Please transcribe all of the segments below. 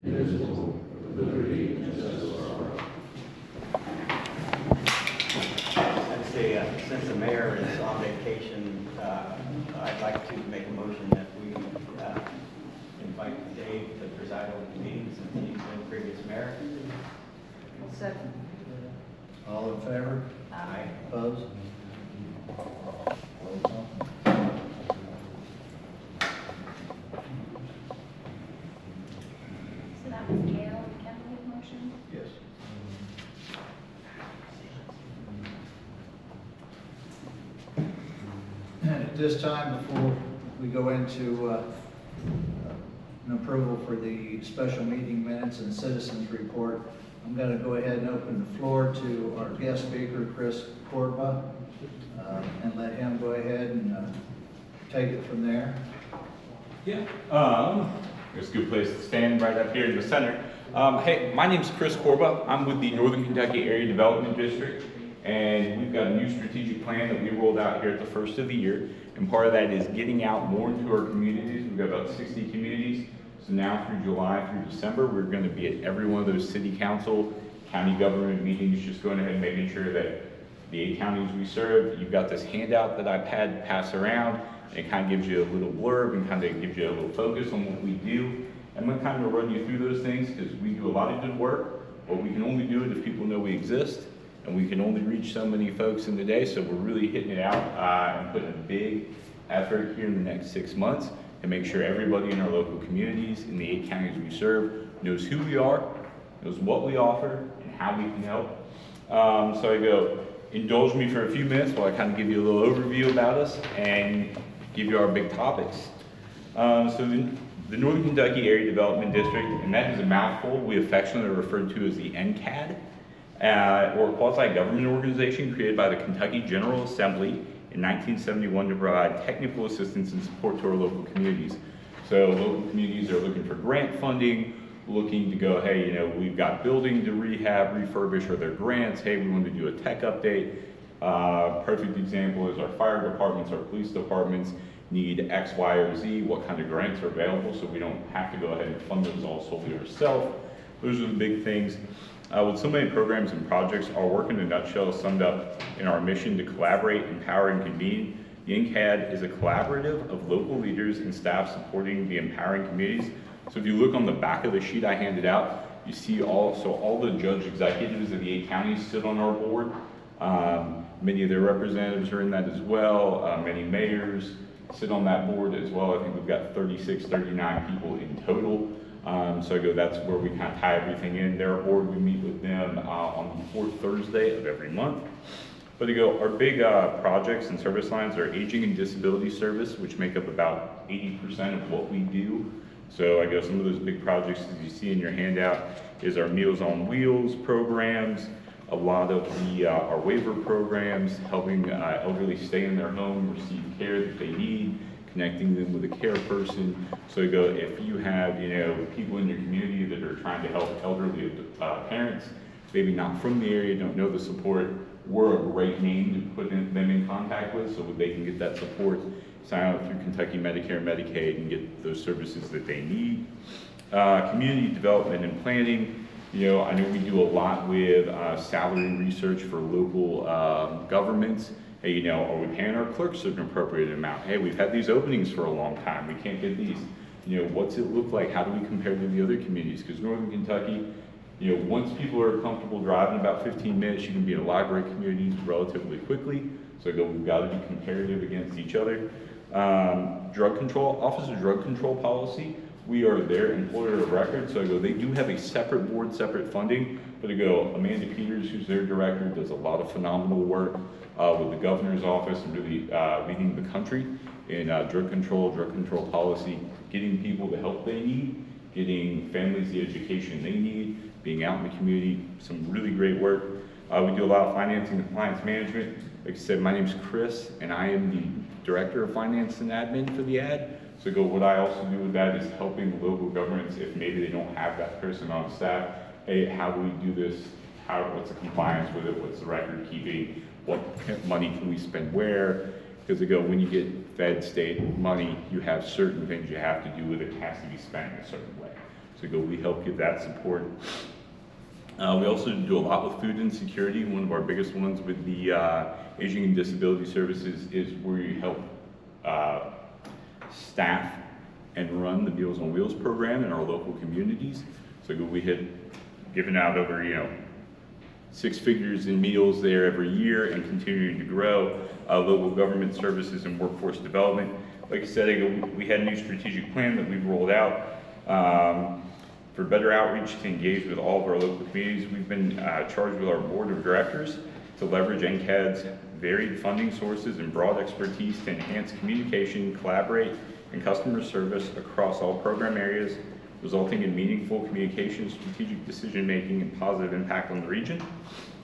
indivisible, with liberty and justice for all. Since the mayor is on vacation, I'd like to make a motion that we invite Dave to preside over the meeting since he's been previous mayor. Second. All in favor? Aye. Opposed? Roll call. So that was Gail Kemble's motion? Yes. And at this time, before we go into an approval for the special meeting minutes and citizens report, I'm going to go ahead and open the floor to our guest speaker, Chris Corba, and let him go ahead and take it from there. Yeah, it's a good place to stand right up here in the center. Hey, my name's Chris Corba. I'm with the Northern Kentucky Area Development District, and we've got a new strategic plan that we rolled out here at the first of the year. And part of that is getting out more into our communities. We've got about 60 communities. So now through July through December, we're going to be at every one of those city council, county government meetings, just going ahead and making sure that the 8 counties we serve, you've got this handout that I've had pass around. It kind of gives you a little blurb and kind of gives you a little focus on what we do. I'm going to kind of run you through those things because we do a lot of good work, but we can only do it if people know we exist, and we can only reach so many folks in the day. So we're really hitting it out and putting a big effort here in the next 6 months to make sure everybody in our local communities, in the 8 counties we serve, knows who we are, knows what we offer, and how we can help. So I go, indulge me for a few minutes while I kind of give you a little overview about us and give you our big topics. So the Northern Kentucky Area Development District, and that is a mouthful, we affectionately refer to as the NKADD, or a quasi-government organization created by the Kentucky General Assembly in 1971 to provide technical assistance and support to our local communities. So local communities are looking for grant funding, looking to go, hey, you know, we've got building to rehab, refurbish, or their grants. Hey, we want to do a tech update. Perfect example is our fire departments, our police departments need X, Y, or Z, what kind of grants are available, so we don't have to go ahead and fund those all solely ourselves. Those are the big things. With so many programs and projects, our work in a nutshell is summed up in our mission to collaborate, empower, and convene. The NKADD is a collaborative of local leaders and staff supporting the empowering communities. So if you look on the back of the sheet I handed out, you see all the judge executives of the 8 counties sit on our board. Many of their representatives are in that as well. Many mayors sit on that board as well. I think we've got 36, 39 people in total. So I go, that's where we kind of tie everything in. Their board, we meet with them on the 4th Thursday of every month. But I go, our big projects and service lines are aging and disability service, which make up about 80% of what we do. So I go, some of those big projects as you see in your handout is our Meals on Wheels programs, a lot of the our waiver programs, helping elderly stay in their home, receive care that they need, connecting them with a care person. So I go, if you have, you know, people in your community that are trying to help elderly parents, maybe not from the area, don't know the support, we're a great name to put them in contact with so they can get that support, sign up through Kentucky Medicare, Medicaid, and get those services that they need. Community development and planning. You know, I know we do a lot with salary research for local governments. Hey, you know, are we paying our clerks an appropriate amount? Hey, we've had these openings for a long time. We can't get these. You know, what's it look like? How do we compare to the other communities? Because Northern Kentucky, you know, once people are comfortable driving about 15 minutes, you can be in a library communities relatively quickly. So we've got to be comparative against each other. Drug control, Office of Drug Control Policy. We are their employer of record, so they do have a separate board, separate funding, but Amanda Peters, who's their director, does a lot of phenomenal work with the governor's office and really leading the country in drug control policy, getting people the help they need, getting families the education they need, being out in the community, some really great work. We do a lot of financing and compliance management. Like I said, my name's Chris, and I am the Director of Finance and Admin for the AD. So what I also do with that is helping local governments if maybe they don't have that person on staff. Hey, how do we do this? What's the compliance with it? What's the record keeping? What money can we spend where? Because when you get fed state money, you have certain things you have to do with it. It has to be spent in a certain way. So we help give that support. We also do a lot with food insecurity. One of our biggest ones with the Aging and Disability Services is where we help staff and run the Meals on Wheels program in our local communities. So we had given out over, 6 figures in meals there every year and continuing to grow. Local government services and workforce development. Like I said, we had a new strategic plan that we've rolled out for better outreach to engage with all of our local communities. We've been charged with our board of directors to leverage NKADD's varied funding sources and broad expertise to enhance communication, collaborate, and customer service across all program areas, resulting in meaningful communication, strategic decision-making, and positive impact on the region.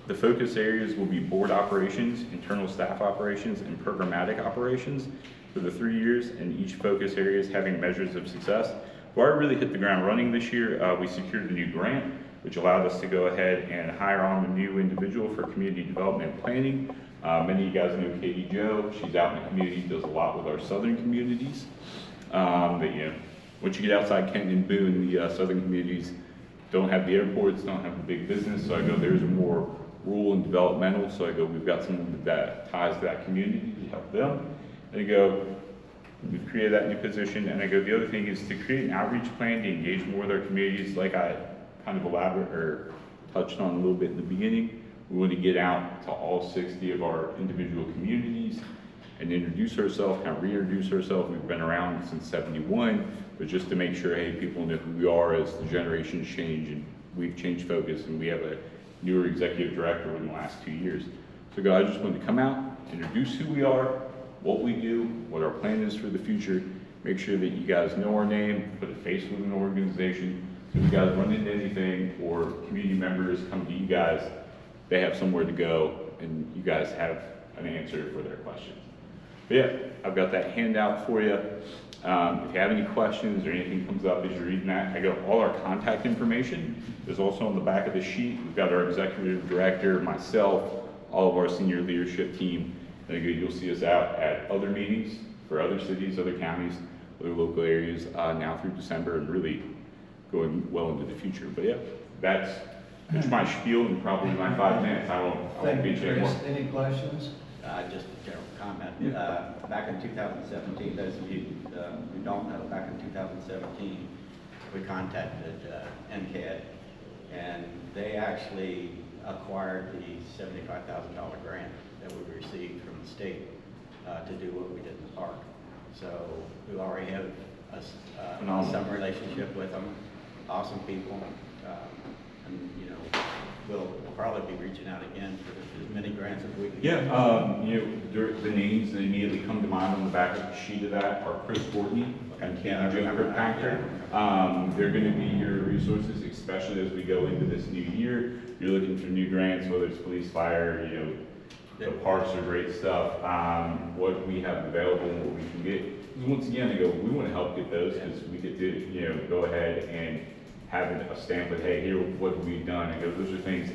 The focus areas will be board operations, internal staff operations, and programmatic operations for the 3 years, and each focus area is having measures of success. Before I really hit the ground running this year, we secured a new grant, which allowed us to go ahead and hire on a new individual for community development planning. Many of you guys know Katie Joe. She's out in the community, does a lot with our southern communities. Once you get outside Kenton and Boone, the southern communities don't have the airports, don't have the big business. So I go, there's a more rural and developmental. So I go, we've got someone that ties to that community to help them. And I go, we've created that new position. And I go, the other thing is to create an outreach plan to engage more with our communities, like I kind of touched on a little bit in the beginning. We want to get out to all 60 of our individual communities and introduce ourselves, kind of reintroduce ourselves. We've been around since '71, but just to make sure, hey, people know who we are as the generations change and we've changed focus, and we have a newer executive director in the last 2 years. So I just wanted to come out, introduce who we are, what we do, what our plan is for the future, make sure that you guys know our name, put a face with an organization, so if you guys run into anything or community members come to you guys, they have somewhere to go and you guys have an answer for their questions. But yeah, I've got that handout for you. If you have any questions or anything comes up as you're reading that, I got all our contact information. There's also on the back of the sheet, we've got our executive director, myself, all of our senior leadership team. And again, you'll see us out at other meetings for other cities, other counties, other local areas now through December and really going well into the future. But yeah, that's my spiel in probably my 5 minutes. I won't be too more. Any questions? Just a general comment. Back in 2017, those of you who don't know, back in 2017, we contacted NKADD, and they actually acquired the $75,000 grant that we received from the state to do what we did in the park. So we already have some relationship with them. Awesome people, and we'll probably be reaching out again for as many grants as we can. Yeah, the names that immediately come to mind on the back of the sheet of that are Chris Courtney and Katie Joe Kirkpatrick. They're going to be your resources, especially as we go into this new year. You're looking for new grants, whether it's police, fire, the parks are great stuff. What we have available and what we can get. Because once again, we want to help get those because we get to go ahead and have a stamp of, hey, here, what have we done? And those are things.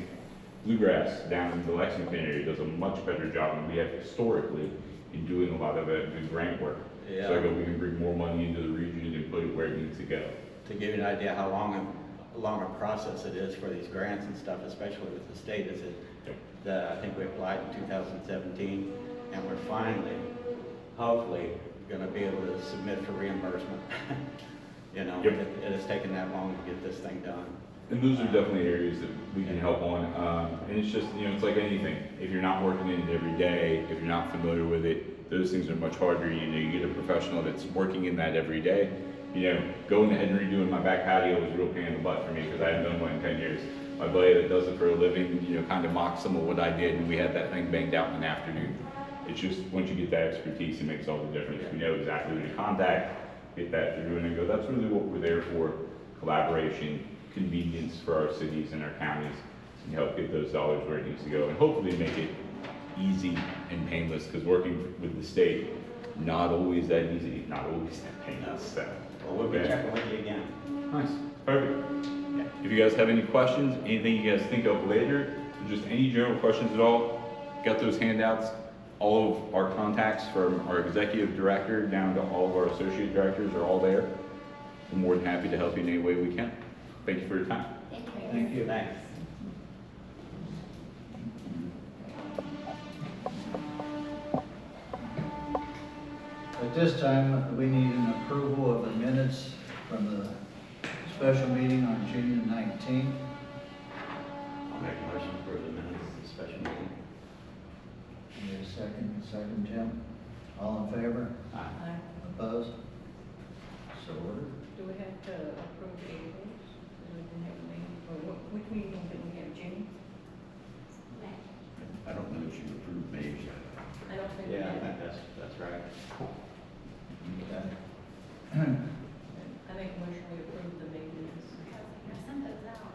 Bluegrass down in the Lexington area does a much better job than we have historically in doing a lot of the grant work. Yeah. So we can bring more money into the region and put it where it needs to go. To give you an idea how long a process it is for these grants and stuff, especially with the state, is I think we applied in 2017, and we're finally, hopefully, going to be able to submit for reimbursement. It has taken that long to get this thing done. And those are definitely areas that we can help on. And it's just, it's like anything. If you're not working in it every day, if you're not familiar with it, those things are much harder. You get a professional that's working in that every day. Going ahead and redoing my back patio was a real pain in the butt for me because I hadn't done one in 10 years. My buddy that does it for a living, kind of mocks some of what I did, and we had that thing banged out in an afternoon. It's just, once you get that expertise, it makes all the difference. We know exactly who to contact, get that through, and go, that's really what we're there for, collaboration, convenience for our cities and our counties, and help get those dollars where it needs to go, and hopefully make it easy and painless, because working with the state, not always that easy, not always that painless. So, well, we'll be checking with you again. Nice, perfect. If you guys have any questions, anything you guys think of later, or just any general questions at all, got those handouts. All of our contacts from our executive director down to all of our associate directors are all there. We're more than happy to help you in any way we can. Thank you for your time. Thank you. Thank you. Thanks. At this time, we need an approval of the minutes from the special meeting on June 19th. I'll make a motion for the minutes of the special meeting. Need a second, Jim? All in favor? Aye. Opposed? So ordered. Do we have to approve the April's? We didn't have a meeting, or which meeting did we have, June? I don't know if you approved May's yet. I don't think we Yeah, I think did. that's right. Okay. I make a motion we approve the meetings. I sent those out.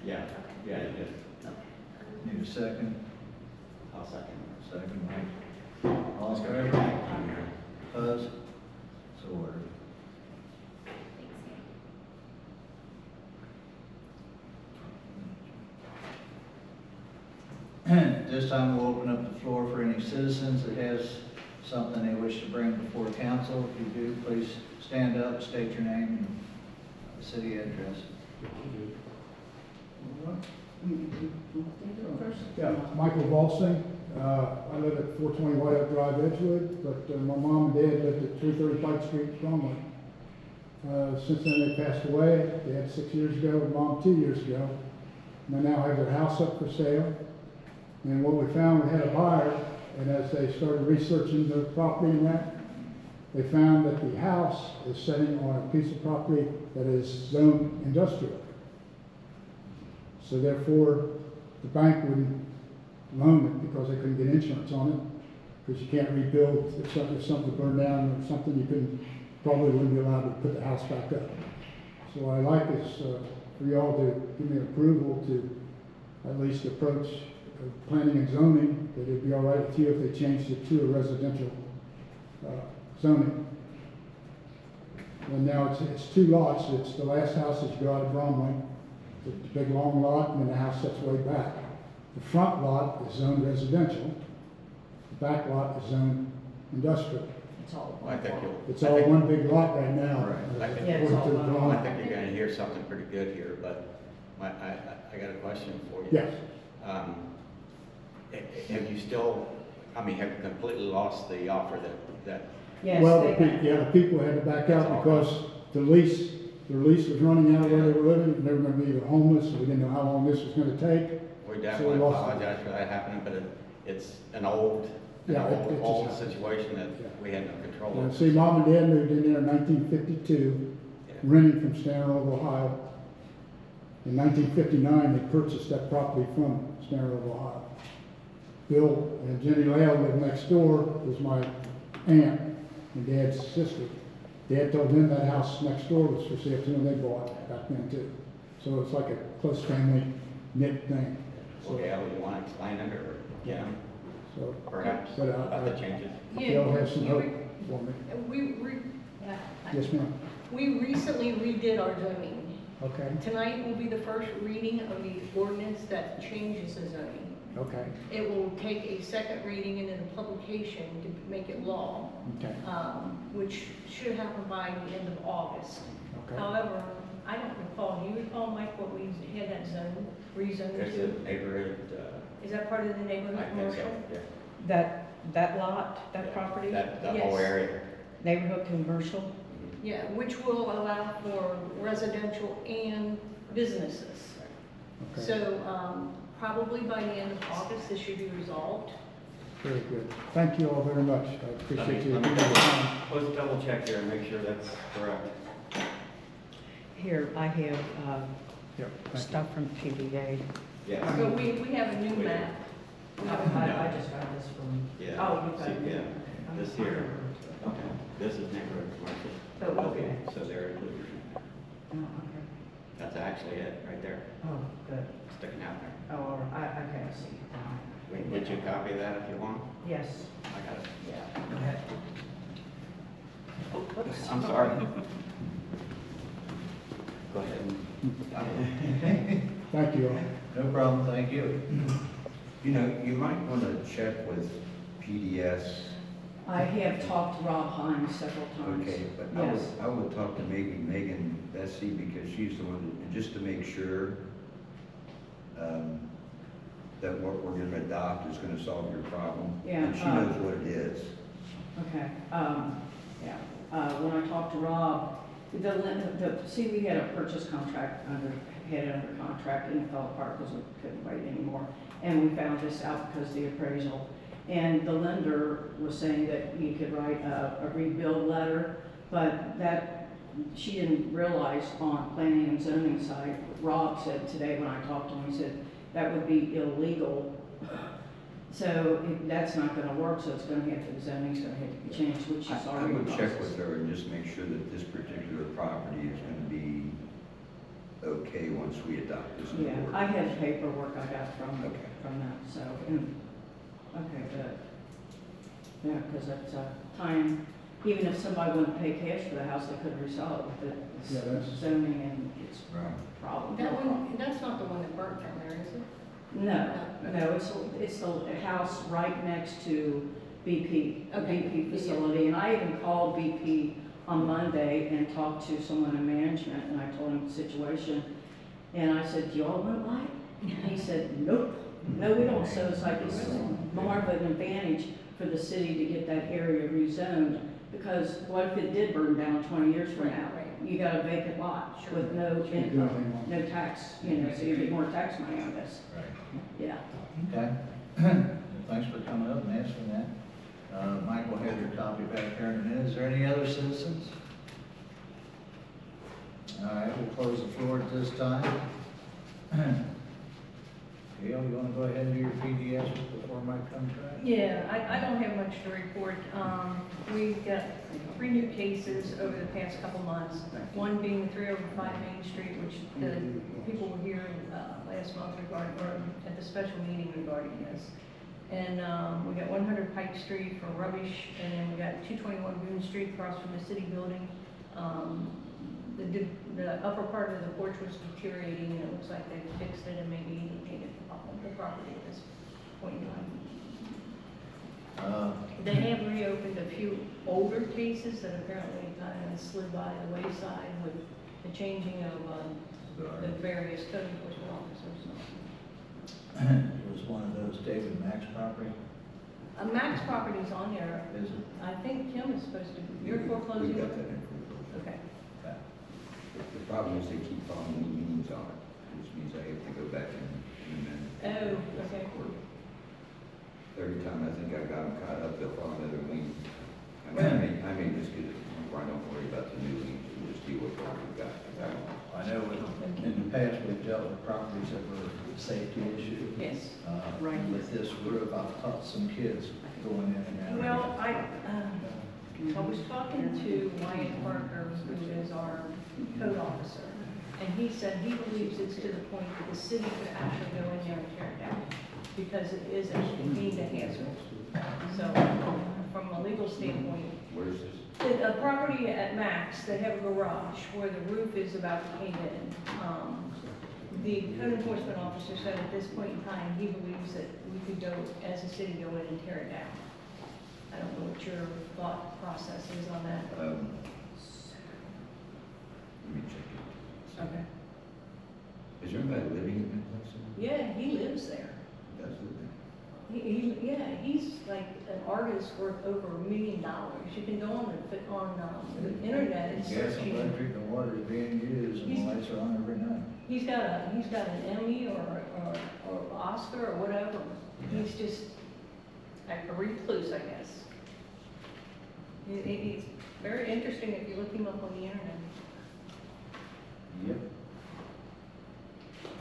Yeah, yeah, it is. Need a second? I'll second. Second, Mike. All in favor? Opposed? So ordered. This time we'll open up the floor for any citizens that has something they wish to bring before council. If you do, please stand up, state your name and city address. Yeah, Michael Valsing. I live at 420 White Oak Drive, Edgewood, but my mom and dad lived at 330 Pike Street, Bromley. Since then, they passed away. Dad 6 years ago, mom 2 years ago. And they now have their house up for sale. And what we found, we had a buyer, and as they started researching the property and that, they found that the house is sitting on a piece of property that is zoned industrial. So therefore, the bank wouldn't loan it because they couldn't get insurance on it, because you can't rebuild if something burned down or something, you probably wouldn't be allowed to put the house back up. So what I like is for y'all to give me approval to at least approach planning and zoning, that it'd be all right with you if they changed it to a residential zoning. And now it's two lots. It's the last house that you go out of Bromley, the big long lot, and then the house that's way back. The front lot is zoned residential. The back lot is zoned industrial. It's all. I think you'll. It's all one big lot right now. Right. I think- Yeah, it's all according to the one. drawing. I think you're gonna hear something pretty good here, but I got a question for you. Yes. Have you still, have you completely lost the offer that, Yes, Well, they the people had to back out because their lease was running out of where they were living, and they were gonna be either homeless, so we didn't know how long this was gonna take. we definitely lost it. apologize for that happening, but it's an old Yeah, it just old happened. situation that Yeah. we had no control And of. see, mom and dad moved in there in 1952, Yeah. renting from Stanroe, Ohio. In 1959, they purchased that property from Stanroe, Ohio. Bill and Jenny Lale lived next door, was my aunt and dad's sister. Dad told them that house next door was for sale too, and they bought it back then too. So it's like a close family knit thing. So, Okay, you wanna explain it, or, yeah, so perhaps, But, about the changes? y'all have some hope for me. Yes, ma'am. We recently redid our zoning. Okay, Tonight will be the first reading of the ordinance that changes the zoning. okay, It will take a second reading and then a publication to make it law, okay, which should happen by the end of August. okay. However, I don't recall, do you recall, Mike, what we had that zone, rezoned There's to? a neighborhood, Is that part of the neighborhood I think so, commercial? yeah. That lot, that property, That whole Yes. area. neighborhood commercial? Yeah, which will allow for residential and businesses. Okay. So, probably by the end of August, this should be resolved. Very good. Thank you all very much. I appreciate you. Let me taking the time. Let's double check here and make sure that's correct. Here, I have Yep, thank you. stuff from PBA. Yeah. So we have a new map. We have a map. just got this from. Yeah. Oh, you got See, it. yeah, this here. Okay, this is neighborhood commercial. Oh, okay. So they're included. Oh, okay. That's actually it, right there, Oh, good. sticking out there. Oh, all right, okay, I see. We can get you a copy of that if you want. Yes, I got it. yeah, go ahead. I'm sorry. Go ahead. Thank you all. No problem, thank you. You know, you might want to check with PDS I have talked to Rob Hines several times. Okay, but Yes. I would talk to maybe Megan Bessie, because she's the one, just to make sure, that what we're gonna adopt is gonna solve your problem. Yeah, And she knows what it is. Okay, yeah, when I talked to Rob, see, we had a purchase contract had it under contract, and it fell apart because we couldn't wait anymore. And we found this out because of the appraisal. And the lender was saying that you could write a rebuild letter, but that, she didn't realize on planning and zoning side, Rob said today when I talked to him, he said, that would be illegal. So that's not gonna work, so it's gonna have to, the zoning's gonna have to be changed, which is I already in would check process. with her and just make sure that this particular property is gonna be okay once we adopt this new Yeah, ordinance. I had paperwork I got from Okay. that, so, okay, good. Yeah, because that's time, even if somebody wouldn't pay cash for the house, they could resell it with Yeah, the that's- zoning and it's Right. problem. That one, that's not the one that burnt down there, is it? No, it's the house right next to BP, the Okay. BP facility. And I even called BP on Monday and talked to someone in management, and I told him the situation. And I said, do y'all want to buy it? And he said, nope, no, we don't. So it's like, it's more of an advantage for the city to get that area rezoned. Because what if it did burn down 20 years from now? Right. You got a vacant lot Sure. with no Can't do income, anything on no tax, so you get more tax money on this. Right. Yeah. Okay. Thanks for coming up and answering that. Mike will have your copy back there in a minute. Is there any other citizens? All right, we'll close the floor at this time. Gail, you want to go ahead and do your PDS before Mike comes back? Yeah, I don't have much to report. We've got 3 new cases over the past couple months. One being 305 Main Street, which the people were here last month regarding, or at the special meeting regarding this. And we got 100 Pike Street for rubbish, and then we got 221 Boone Street across from the city building. The upper part of the porch was deteriorating, and it looks like they fixed it and maybe even painted the property at this point in time. They have reopened a few older cases that apparently kind of slid by the wayside with the changing of the various code enforcement officers. It was one of those David Max property, Max property's on there. is it? I think Kim is supposed to, you're We foreclosing? got that information. Okay. Okay. The problem is they keep following the meetings on it, which means I have to go back and amend. Oh, okay. Every time I think I got them caught up, they'll file another lien. I may just get it, why don't worry about the new liens, we'll just deal with what we've got. I know in the past, we've dealt with properties that were a safety issue. Yes. Right. With this group, I've taught some kids going in and out. Well, I was talking to Wyatt Parker, who is our code officer, and he said he believes it's to the point that the city could actually go in there and tear it down, because it is deemed a hazard. So, from a legal standpoint, Where's this? a property at Max, they have a garage where the roof is about to cave in. The code enforcement officer said at this point in time, he believes that we could go, as a city, go in and tear it down. I don't know what your thought process is on that. Let me check it. Okay. Is there anybody living in that place? Yeah, he lives there. That's the thing. He's like an artist worth over $1 million. You can go on the internet and Gas search. and electric and water is being used and the lights are on every night. He's got an Emmy or Oscar or whatever. He's just like a recluse, I guess. He's very interesting if you look him up on the internet. Yep.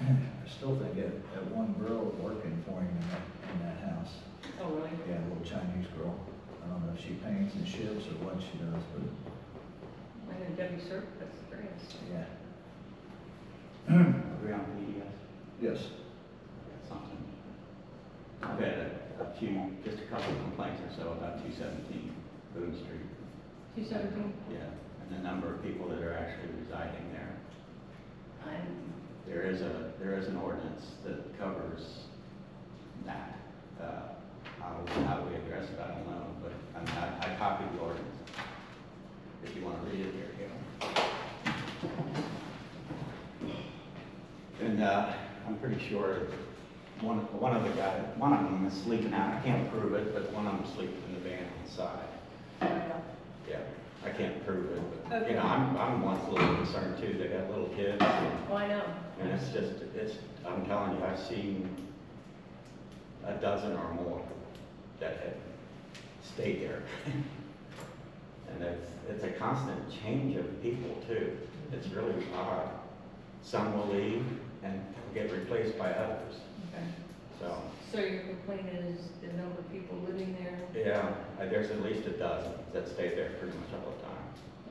I still think that one girl working for him in that house. Oh, really? Yeah, a little Chinese girl. I don't know if she paints and ships or what she does, but I know Debbie Cirque, that's great. yeah. Agree on PDS? Yes. That's something. I've had just a couple of complaints or so about 217 Boone Street. 217? Yeah, and the number of people that are actually residing there. There is an ordinance that covers that. how we address it, I don't know, but I mean, I copied the ordinance. If you want to read it, there you go. And I'm pretty sure one of them is sleeping out. I can't prove it, but one of them is sleeping in the van on the side. Yeah, I can't prove it, but, Okay. you know, I'm once a little concerned too. They got little kids. Well, I know. And I'm telling you, I've seen a dozen or more that have stayed there. And it's a constant change of people too. It's really odd. Some will leave and get replaced by others. Okay. So, So your complaint is the number of people living there? yeah, there's at least a dozen that stay there pretty much all the time.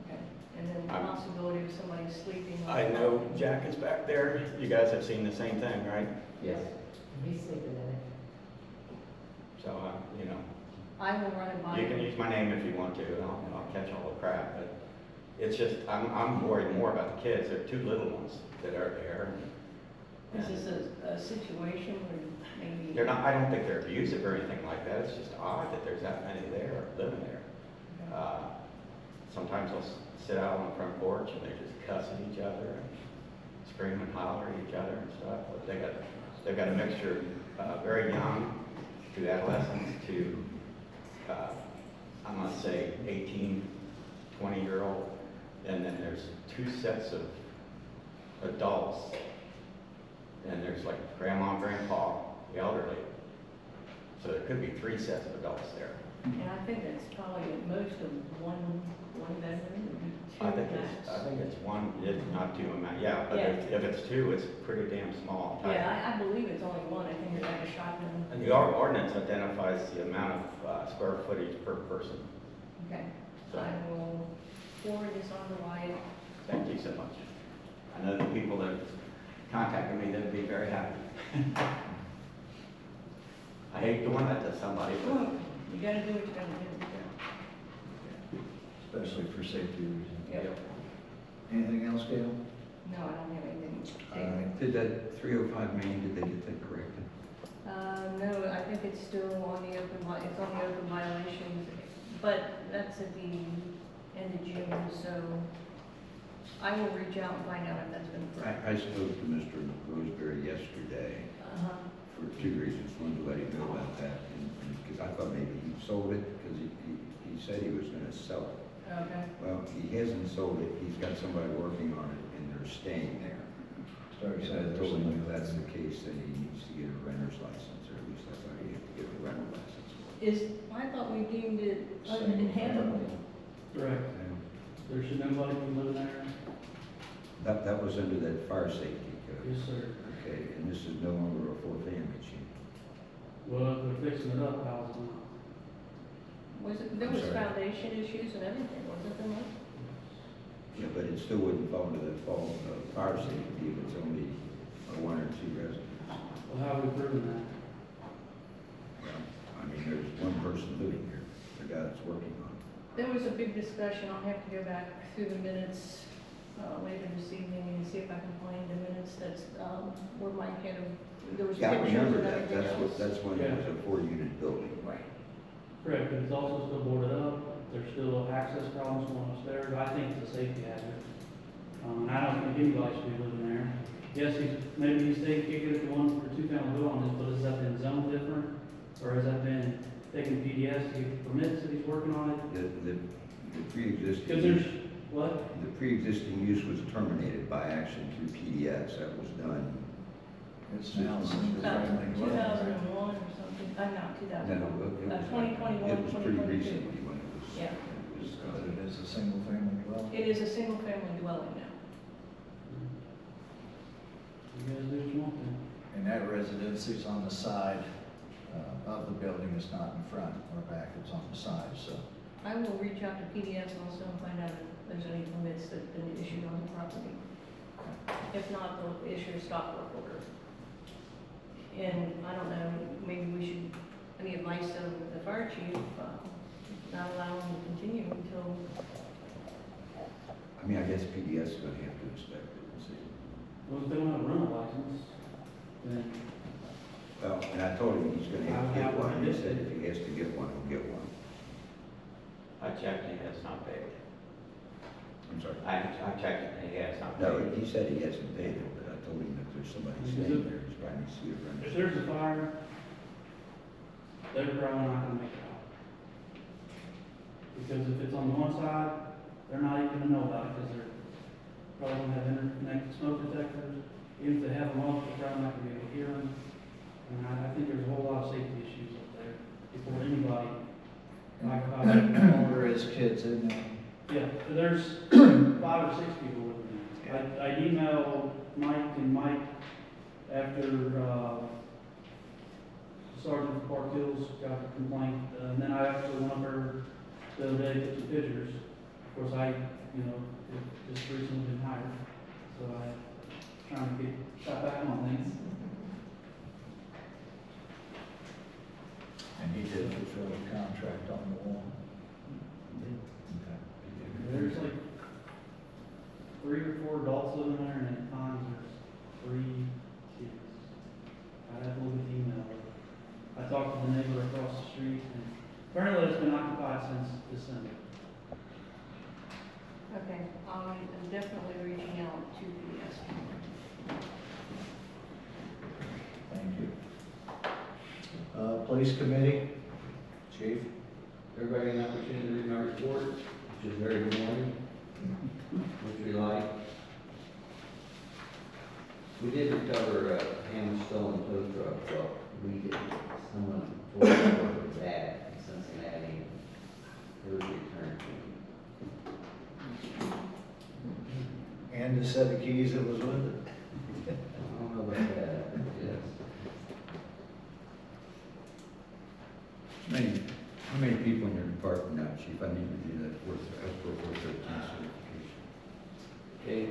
Okay. And then the I'm- possibility of somebody sleeping? on I the- know Jack is back there. You guys have seen the same thing, right? Yes. He's sleeping in it. So, you know, I will run it by. you can use my name if you want to, and I'll catch all the crap, but it's just, I'm worried more about the kids. There are two little ones that are there. Is this a situation where maybe? They're not, I don't think they're abusive or anything like that. It's just odd that there's that many there living there. Sometimes they'll sit out on the front porch and they're just cussing each other and scream and holler at each other and stuff. But they've got a mixture, very young to adolescents to, I must say, 18, 20-year-old. And then there's two sets of adults. And there's like grandma and grandpa, the elderly. So there could be three sets of adults there. And I think that's probably at most of one bedroom, maybe two I think max. it's one, if not two, yeah, but Yeah. if it's two, it's pretty damn small. Yeah, I believe it's only one. I think it's like a shotgun. And the ordinance identifies the amount of square footage per person. Okay. So, I will forward this on to Wyatt. thank you so much. I know the people that contacted me, they'd be very happy. I hate doing that to somebody, but Look, you gotta do what you gotta do. Especially for safety reasons. Yep. Anything else, Gail? No, I don't have anything. Did that 305 Main, did they get that corrected? No, I think it's still on the it's on the open violations, but that's at the end of June, so I will reach out and find out if that's been corrected. I spoke to Mr. Roseberry yesterday Uh-huh. for two reasons. One, to let him know about that, and because I thought maybe he sold it, because he said he was gonna sell it. Okay. Well, he hasn't sold it, he's got somebody working on it, and they're staying there. Started And I saying told him if that's the case, then he needs to get a renter's license, or at least I thought he had to get a rental license. I thought we deemed it uninhabitable. Correct. And There should nobody be living there? that was under that fire safety code. Yes, sir. Okay, and this is no longer a four-family sheet. Well, if they're fixing it up, how's it not? There I'm was sorry. foundation issues and everything, wasn't there, Mike? Yeah, but it still wouldn't fall into the fire safety if it's only one or two residents. Well, how are we proving that? Well, I mean, there's one person living here, the guy that's working on it. There was a big discussion, I'll have to go back through the minutes later this evening and see if I can find the minutes that's, where Mike had, there was Yeah, I pictures remember and that, everything else. that's when it was a four-unit building. Right. Correct, but it's also still boarded up, there's still access problems going upstairs, I think it's a safety hazard. And I don't think anybody should be living there. Yes, maybe he's taking, kicking it to one for two-family dwelling, but has that been zoned different? Or has that been taking PDS to get permits that he's working on it? The Because pre-existing, there's, what? the pre-existing use was terminated by action through PDS, that was done. It's now single-family dwelling. 2001 or something, not 2001. No, it was. 2021, It was pretty 2022. recently when it was. Yeah. It was, But it is a single-family dwelling. It is a single-family dwelling now. You guys do what you want then. And that residence is on the side of the building, it's not in front or back, it's on the side, so. I will reach out to PDS also and find out if there's any permits that have been issued on the property. If not, they'll issue a stop work order. And I don't know, maybe we should, any advice of the fire chief, not allow them to continue until, I mean, I guess PDS is gonna have to inspect it and see. Well, if they don't have a rental license, then Well, and told him he's gonna have to get one, he said if he has to get one, he'll get one. I checked and he has not paid. I'm sorry. I checked it and he has not No, paid. he said he hasn't paid it, but I told him that there's somebody staying there, he's trying to see a friend. If there's a fire, they're probably not gonna make it out. Because if it's on one side, they're not even gonna know about it, because they're probably gonna have interconnected smoke detectors. Even if they have them off, they're probably not gonna be able to hear them. And I think there's a whole lot of safety issues up there before anybody. There is kids in there. Yeah, there's 5 or 6 people living there. I emailed Mike and Mike after, Sergeant Park Hills got the complaint, and then I actually went up there the other day to get some pictures. Of course, just recently been hired, so I trying to get shot back on things. And he did fulfill the contract on the wall. There's like 3 or 4 adults living there, and at times there's 3 kids. I'd have to look at the email. I talked to the neighbor across the street, and apparently it's been occupied since December. Okay, I'm definitely reaching out to the SPO. Thank you. Police committee, chief? Everybody an opportunity to read my report, which is very good morning, which we like. We did recover a hand stolen tow truck, but we did, someone told us it was bad in Cincinnati. It was returned to me. And the set of keys that was with it? I don't know about that, yes. How many people in your department now, chief? I need to do that for, as per 413 certification. Okay,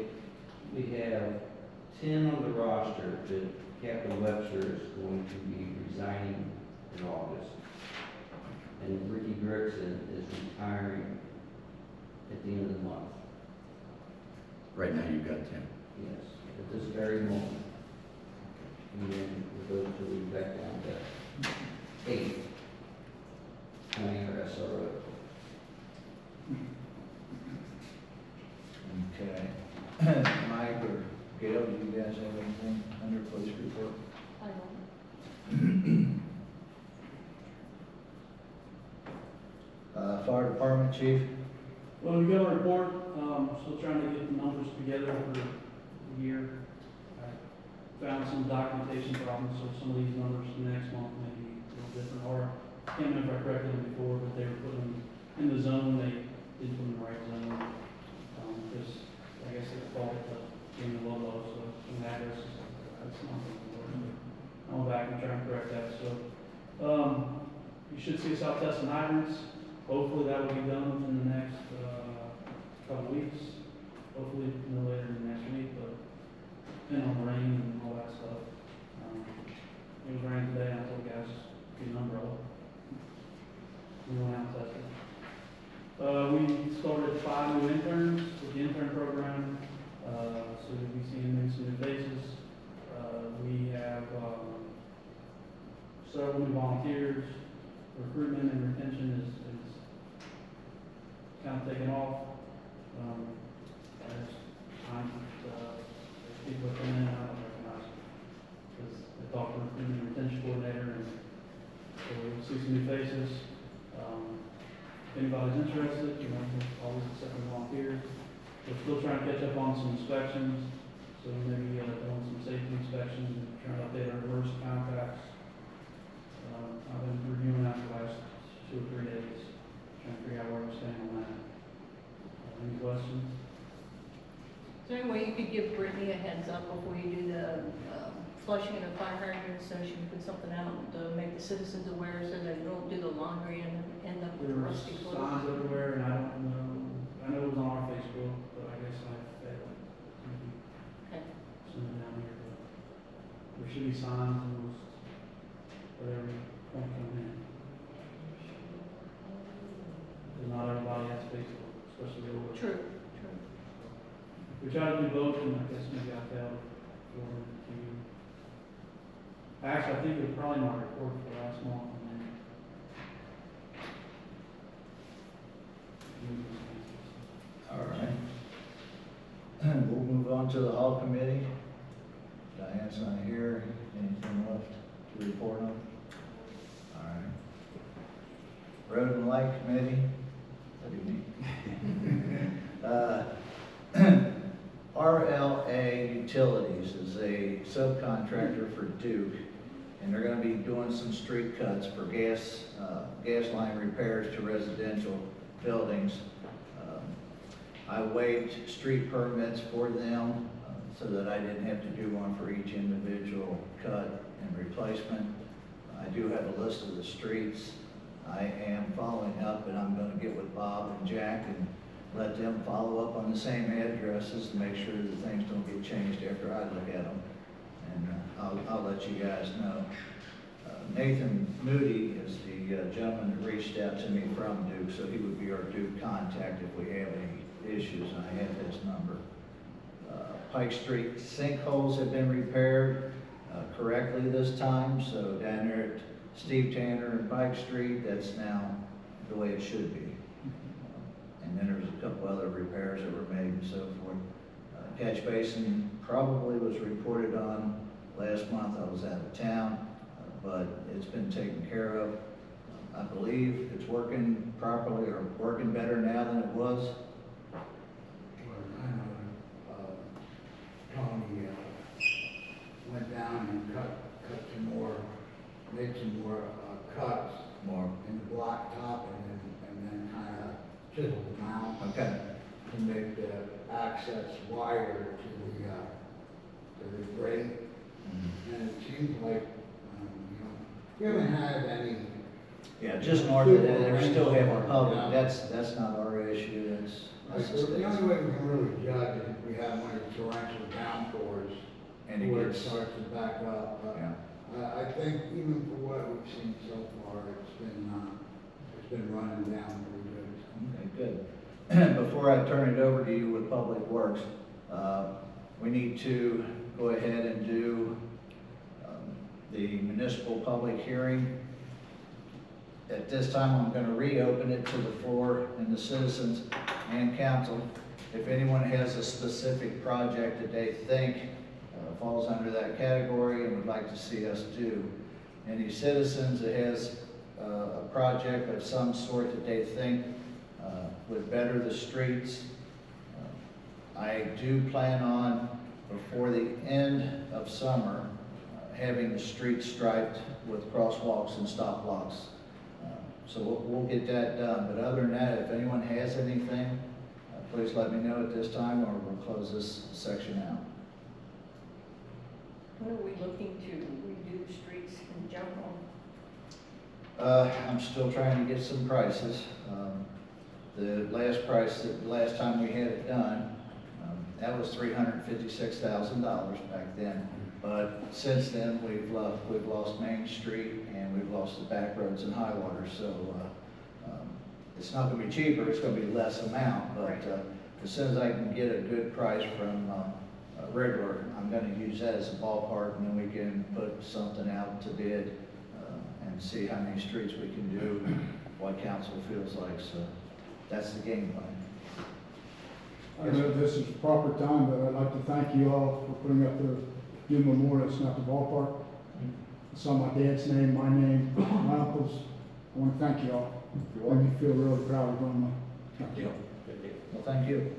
we have 10 on the roster, but Captain Webster is going to be resigning in August. And Ricky Gregson is retiring at the end of the month. Right now you've got 10? Yes, at this very moment. And then we'll go to back down to 8. County or SRO. Okay. Mike or Gail, do you guys have anything under police report? I don't. Fire department, chief? Well, we got a report, still trying to get the numbers together for the year. I found some documentation problems, so some of these numbers next month may be a little different, or I can't remember if I corrected them before, but they were putting them in the zone, they didn't put them in the right zone. Because I guess it's fault of being the low, so some addresses, that's not going to work. I'll go back and try and correct that, so. You should see us out testing hydrants. Hopefully that will be done within the next, couple weeks. Hopefully no later than next week, but depending on the rain and all that stuff. It was raining today, and I told guys, get an umbrella. We went out and tested. We started 5 new interns with the intern program, so we'll be seeing some new faces. We have several new volunteers. Recruitment and retention is kind of taking off. There's times that people are coming in and I don't recognize them, because they talk to the recruitment and retention coordinator, and so we'll see some new faces. If anybody's interested, we're always accepting volunteers. We're still trying to catch up on some inspections, so maybe doing some safety inspections and trying to update our emergency contacts. I've been reviewing that for the last 2 or 3 days, trying to figure out where we're standing on that. Any questions? Is there any way you could give Brittany a heads up before you do the flushing of the fire hydrants, so she can put something out to make the citizens aware, so they don't do the laundry and end up with There were rusty clothes? signs everywhere, and I don't know, I know it was on our Facebook, but I guess I failed. Maybe Okay. send it down here, but there should be signs and those, whatever point come in. Because not everybody has Facebook, especially the older. True, true. We try to do both, and I guess maybe I failed for you. Actually, I think it was probably my report for last month. All right. We'll move on to the hall committee. Diane's not here. Anything left to report on? All right. Road and Light Committee. What do you mean? RLA Utilities is a subcontractor for Duke, and they're gonna be doing some street cuts for gas line repairs to residential buildings. I waived street permits for them so that I didn't have to do one for each individual cut and replacement. I do have a list of the streets. I am following up, and I'm gonna get with Bob and Jack and let them follow up on the same addresses to make sure that things don't get changed after I look at them. And I'll let you guys know. Nathan Moody is the gentleman that reached out to me from Duke, so he would be our Duke contact if we have any issues, and I have his number. Pike Street sinkholes have been repaired correctly this time, so down there at Steve Tanner and Pike Street, that's now the way it should be. And then there's a couple other repairs that were made and so forth. Catch basin probably was reported on last month. I was out of town, but it's been taken care of. I believe it's working properly or working better now than it was. Tony went down and cut some more, made some more cuts More. in the blacktop and then kind of chiseled them out Okay. to make the access wider to the grate. And it seems like, we haven't had any. Yeah, just north of that, they're still having public, that's not our issue, that's the The state's. only way we can really judge is if we have one of the torrential downpours And it where it gets, starts to back up. But yeah. I think even for what we've seen so far, it's been running down pretty good. Okay, good. Before I turn it over to you with Public Works, we need to go ahead and do the municipal public hearing. At this time, I'm going to reopen it to the floor and the citizens and council. If anyone has a specific project that they think falls under that category and would like to see us do, any citizens that has a project of some sort that they think would better the streets, I do plan on, before the end of summer, having the streets striped with crosswalks and stop blocks. So we'll get that done. But other than that, if anyone has anything, please let me know at this time, or we'll close this section out. When are we looking to redo streets in general? I'm still trying to get some prices. The last time we had it done, that was $356,000 back then. But since then, we've lost Main Street and we've lost the back roads and high water. So it's not going to be cheaper; it's going to be less amount. But as soon as I can get a good price from Riddler, I'm going to use that as a ballpark, and then we can put something out to bid and see how many streets we can do, what council feels like. So that's the game plan. I know this is the proper time, but I'd like to thank you all for putting up the new memorial. It's not the ballpark. It's on my dad's name, my name, my uncle's. I want to thank you all. Make me feel really proud of Bromley. Thank you. Well, thank you.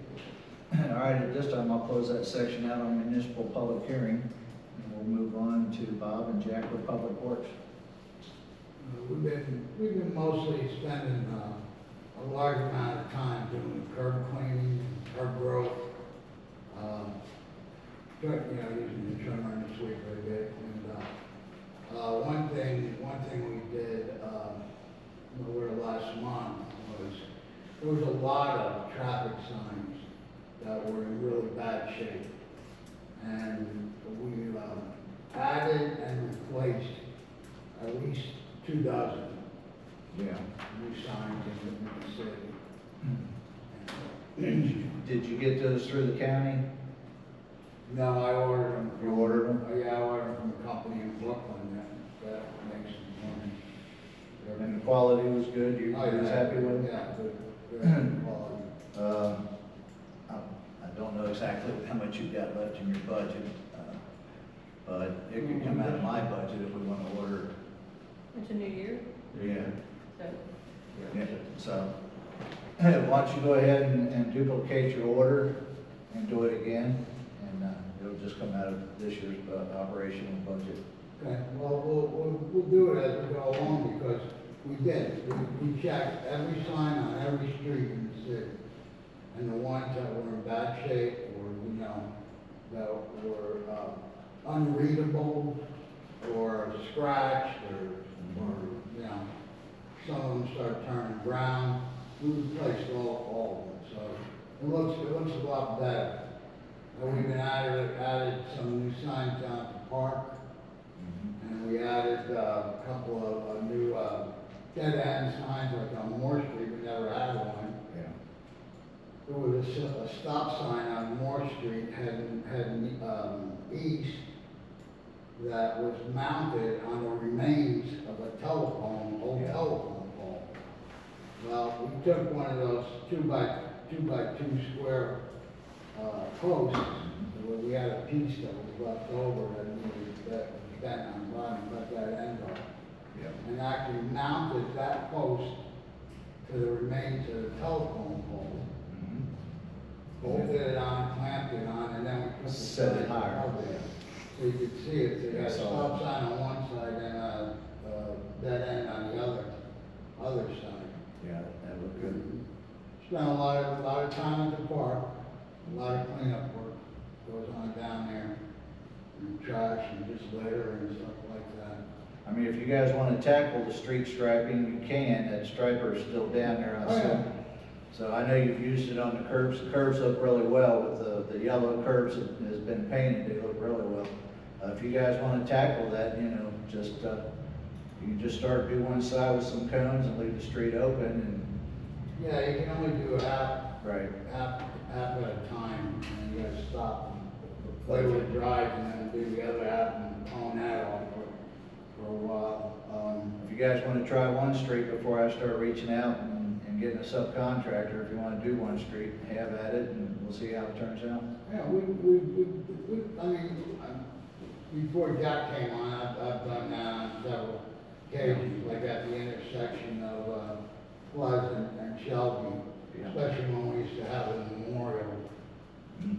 All right, at this time, I'll close that section out on municipal public hearing, and we'll move on to Bob and Jack with Public Works. We've been mostly spending a large amount of time doing curb cleaning, curb growth, using the trimmer and the sweeper a bit. And one thing we did over the last month was there was a lot of traffic signs that were in really bad shape, and we added and replaced at least 24 Yeah. new signs in the city. Did you get those through the county? No, I ordered them. You ordered them? Yeah, I ordered them from a company in Brooklyn quality was good, you Oh, was happy with it? Yeah, good, good quality. I don't know exactly how much you've got left in your budget, but it could come out of my budget if we want to order. It's a new year, Yeah. so. Yeah, so, why don't you go ahead and duplicate your order and do it again, and it'll just come out of this year's operational budget. Okay, well, we'll do it as we go along, because we did. We checked every sign on every street in the city. And the ones that were in bad shape, or, you know, that were unreadable, or scratched, or, you know, some of them started turning brown. We replaced all of them, so it looks a lot better. And we even added some new signs down at the park. And we added a couple of new dead end signs, like on Moore Street, we never had one. Yeah. There was a stop sign on Moore Street heading east that was mounted on the remains of a telephone, old Yeah. telephone pole. Well, we took one of those two by two square posts, where we had a piece that was left over that was bent on the bottom, cut that end off. Yeah. And actually mounted that post to the remains of the telephone pole. Bolted it on, clamped it on, and then we put the Set it sign higher. above it. So you could see it, so you had a I saw stop that. sign on one side and a dead end on the other side. Yeah, that looked good. Spent a lot of time at the park, a lot of cleanup work goes on down there, and trash and just litter and stuff like that. I mean, if you guys want to tackle the street striping, you can. That striper is still down there, I Oh, see. yeah. So I know you've used it on the curbs. The curbs look really well with the yellow curbs that has been painted. They look really well. If you guys want to tackle that, you know, just, you can just start do one side with some cones and leave the street open Yeah, you can only do half right. at a time, and you gotta stop and play with the drive, and then do the other half and cone that off for a while. If you guys want to try one street before I start reaching out and getting a subcontractor, if you want to do one street, have at it, and we'll see how it turns out. Yeah, I mean, before Jack came on, I've done that on several occasions, like at the intersection of Pleasant and Shelby, Yeah. especially when we used to have a memorial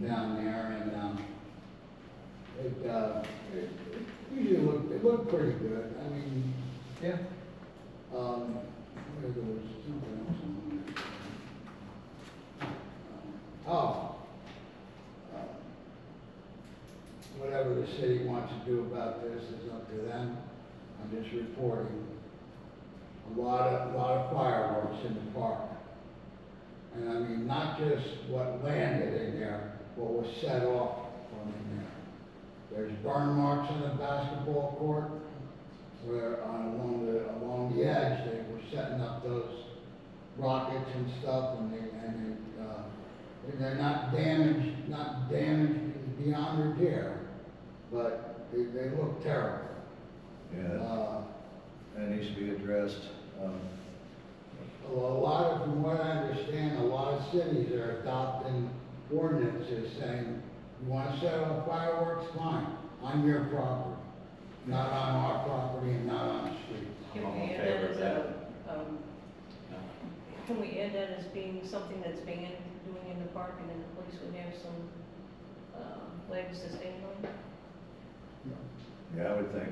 down there, and it usually looked pretty good. I mean, Yeah. there was something else on there. Whatever the city wants to do about this is up to them. I'm just reporting a lot of fireworks in the park. And I mean, not just what landed in there, what was set off from in there. There's burn marks on the basketball court, where along the edge, they were setting up those rockets and stuff, and they're not damaged beyond repair, but they look terrible. Yeah. That needs to be addressed. From what I understand, a lot of cities are adopting ordinances saying, you want to set off fireworks, fine, on your property, not on our property and not on the street. Can I'm we in add favor that of as that. can we add that as being something that's banned doing in the park, and then the police would have some, legs to stand on? Yeah, I would think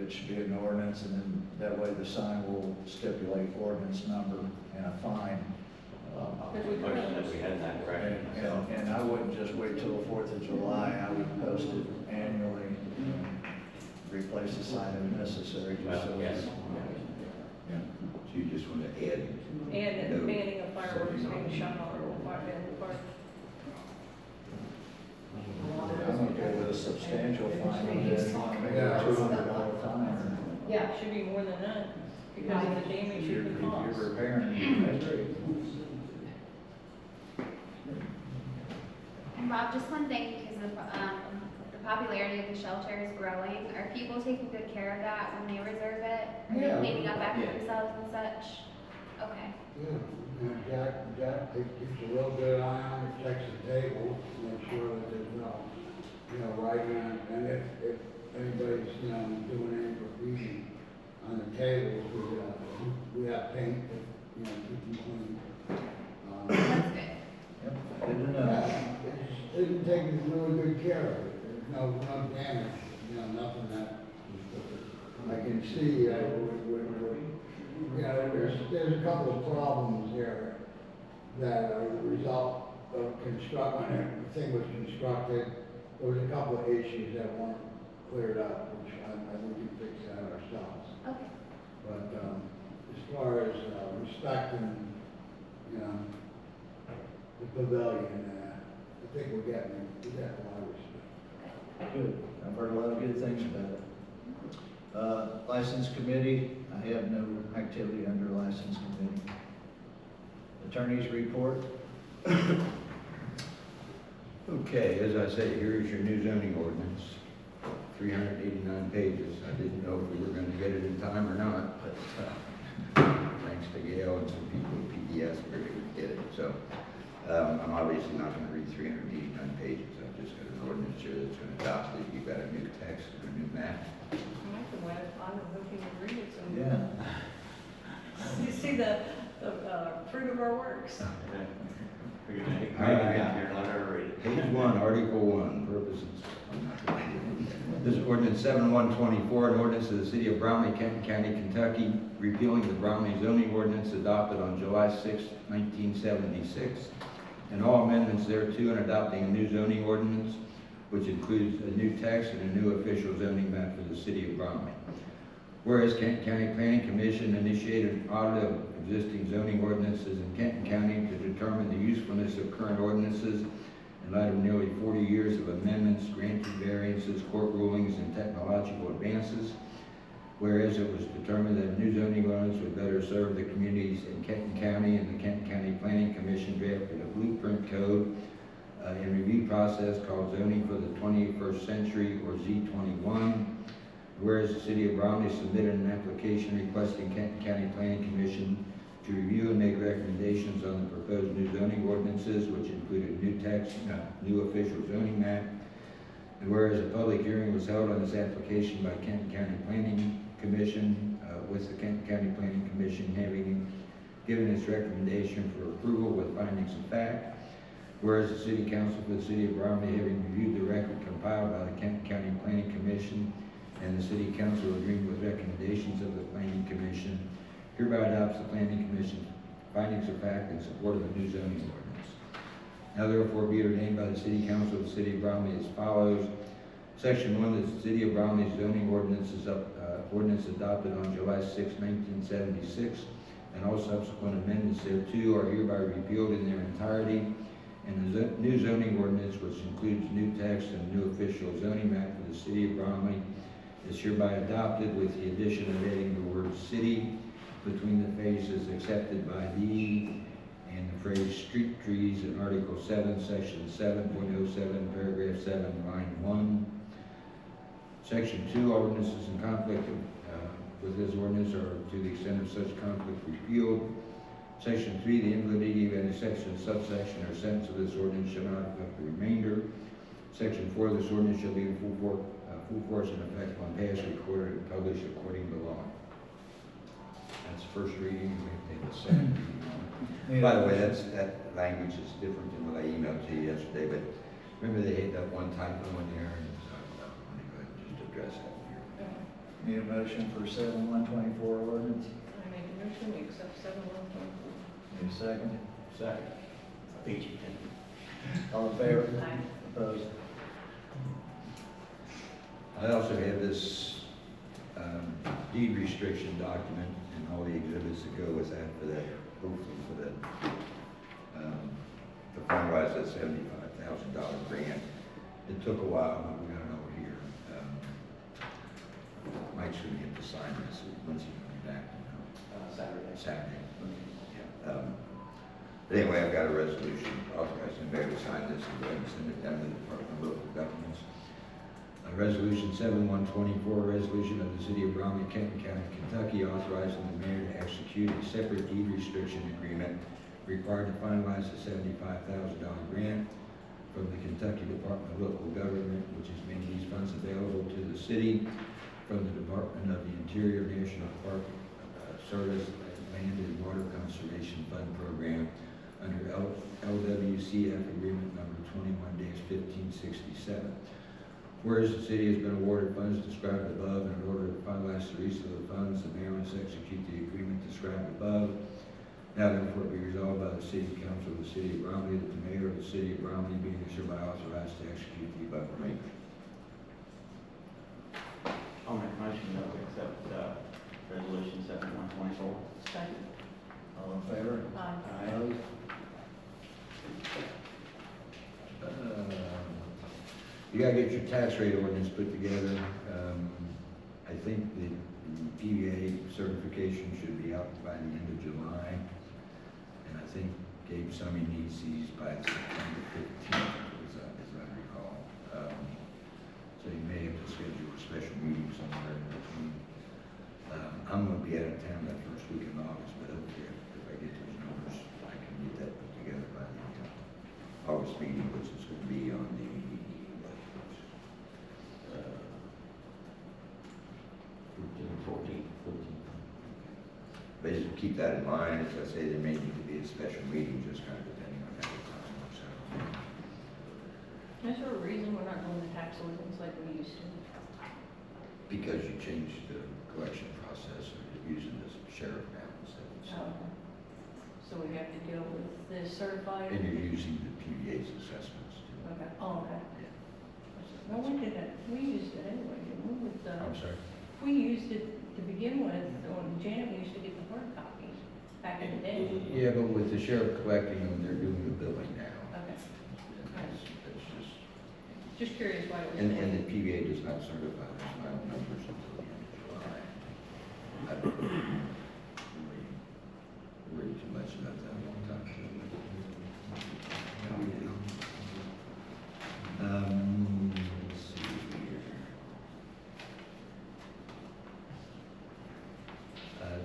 it should be an ordinance, and then that way the sign will stipulate ordinance number and a fine. Motion that we head in that direction. So, And I wouldn't just wait till the 4th of July. I would post it annually, and replace the sign if necessary. Just well, so yes. Yeah. So you just want to add? And banning of fireworks being shot off or fired in the park. I'm okay with a substantial fine on that, maybe Yeah. a $200 fine. Or Yeah, it should be more than that, because of the damage you can cause. You're repairing. That's great. And Rob, just one thing, because the popularity of the shelter is growing. Are people people taking good care of that when they reserve it? Are Yeah. they cleaning up after Yeah. themselves and such? Okay. Yeah, and Jack keeps a real good eye on it, checks the table, make sure that there's no writing on it. And if anybody's, doing any graffiti on the tables, we have paint that, keep them clean. That's good. Yep, good to know. Yeah, it's taking really good care of it. There's no damage, nothing that I can see, there's a couple of problems here that are the result of when the thing was constructed. There was a couple of issues that weren't cleared up, which I think we can fix that ourselves. Okay. But, as far as, respecting, the pavilion, I think we're getting a lot of respect. Good. I've heard a lot of good things about it. License committee, I have no activity under license committee. Attorney's report. Okay, as I say, here is your new zoning ordinance, 389 pages. I didn't know if we were going to get it in time or not, but thanks to Gail and some people at PDS, we were able to get it. So I'm obviously not going to read 389 pages. I've just got an ordinance here that's going to adopt it. You've got a new text and a new map. I'm looking to read it, so. Yeah. You see the fruit of our works. We're gonna make Megan out here, let her read it. Page 1, Article 1, purposes. I'm not gonna do it. This is ordinance 7124, an ordinance of the city of Bromley, Kenton County, Kentucky, repealing the Bromley zoning ordinance adopted on July 6, 1976, and all amendments thereto, and adopting a new zoning ordinance, which includes a new text and a new official zoning map for the city of Bromley. Whereas Kenton County Planning Commission initiated an audit of existing zoning ordinances in Kenton County to determine the usefulness of current ordinances in light of nearly 40 years of amendments, granted variances, court rulings, and technological advances. Whereas it was determined that a new zoning ordinance would better serve the communities in Kenton County, and the Kenton County Planning Commission drafted a blueprint code and review process called Zoning for the 21st Century, or Z21. Whereas the city of Bromley submitted an application requesting Kenton County Planning Commission to review and make recommendations on the proposed new zoning ordinances, which included new text, new official zoning map. And whereas a public hearing was held on this application by Kenton County Planning Commission, with the Kenton County Planning Commission having given its recommendation for approval with findings of fact. Whereas the City Council for the City of Bromley, having reviewed the record compiled by the Kenton County Planning Commission, and the City Council agreeing with recommendations of the Planning Commission, hereby adopts the Planning Commission's findings of fact in support of the new zoning ordinance. Now therefore be it ordained by the City Council of the City of Bromley as follows. Section 1, that the City of Bromley's zoning ordinance is ordinance adopted on July 6, 1976, and all subsequent amendments thereto are hereby repealed in their entirety, and the new zoning ordinance, which includes new text and new official zoning map for the City of Bromley, is hereby adopted with the addition of adding the word city between the phases accepted by thee and the phrase street trees in Article 7, Section 7.07, Paragraph 7, Line 1. Section 2, ordinances in conflict with this ordinance are, to the extent of such conflict, repealed. Section 3, the invalidity of any section, subsection, or sentence of this ordinance shall not affect the remainder. Section 4, this ordinance shall be in full force and effect when passed, recorded, and published according to law. That's first reading. We have to take the second reading on it. By the way, that language is different than what I emailed to you yesterday, but remember they had that one typo in there, and so I'm going to go ahead and just address that here. Need a motion for 7124 ordinance? I make a motion, we accept 7124. Need a second? Second. Beat you, Tim. All in favor? Aye. Opposed? I also have this deed restriction document and all the exhibits that go with that for that, hopefully for that, to finalize that $75,000 grant. It took a while, but we got it over here. Mike's gonna get to sign this, once he comes back, Saturday. But anyway, I've got a resolution authorizing the mayor to sign this and go ahead and send it down to the Department of Local Governments. Resolution 7124, resolution Kenton County, Kentucky, authorizing the mayor to execute a separate deed restriction agreement required to finalize a $75,000 grant from the Kentucky Department of Local Government, which has made these funds available to the city from the Department of the Interior National Park Service Land and Water Conservation Fund Program under LWCF Agreement number 21-1567. Whereas the city has been awarded funds described above, and in order to finalize the release of the funds, the mayor must execute the agreement described above. Now therefore be resolved by the City Council of the City of Bromley that the mayor of the City of Bromley being hereby authorized to execute the above agreement. I'll make a motion that we accept, resolution 7124. Second. All in favor? Aye. Opposed? You gotta get your tax rate ordinance put together. I think the PVA certification should be out by the end of July. And I think Gabe Summey needs these by September 15th, as I recall. So you may have to schedule a special meeting somewhere in between. I'm gonna be out of town that first week in August, but hopefully if I get those numbers, I can get that put together by the August meeting, which is gonna be on the 14th. Basically, keep that in mind. As I say, there may need to be a special meeting, just kind of depending on how the time works out. Is there a reason we're not doing the tax ordinance like we used to? Because you changed the collection process, or you're using the sheriff now instead of. Oh, okay. So we have to deal with the certified? And you're using the PVA's assessments too. Okay, oh, okay. Yeah. No, we did that, we used it anyway, didn't we, with, I'm sorry. we used it to begin with, when Janet used to get the hard copies back in the day. Yeah, but with the sheriff collecting them, they're doing the billing now. Okay, And that's just, just curious why it was. and the PVA does not certify the final numbers until the end of July. I don't worry too much about that a long time ago. Let's see here.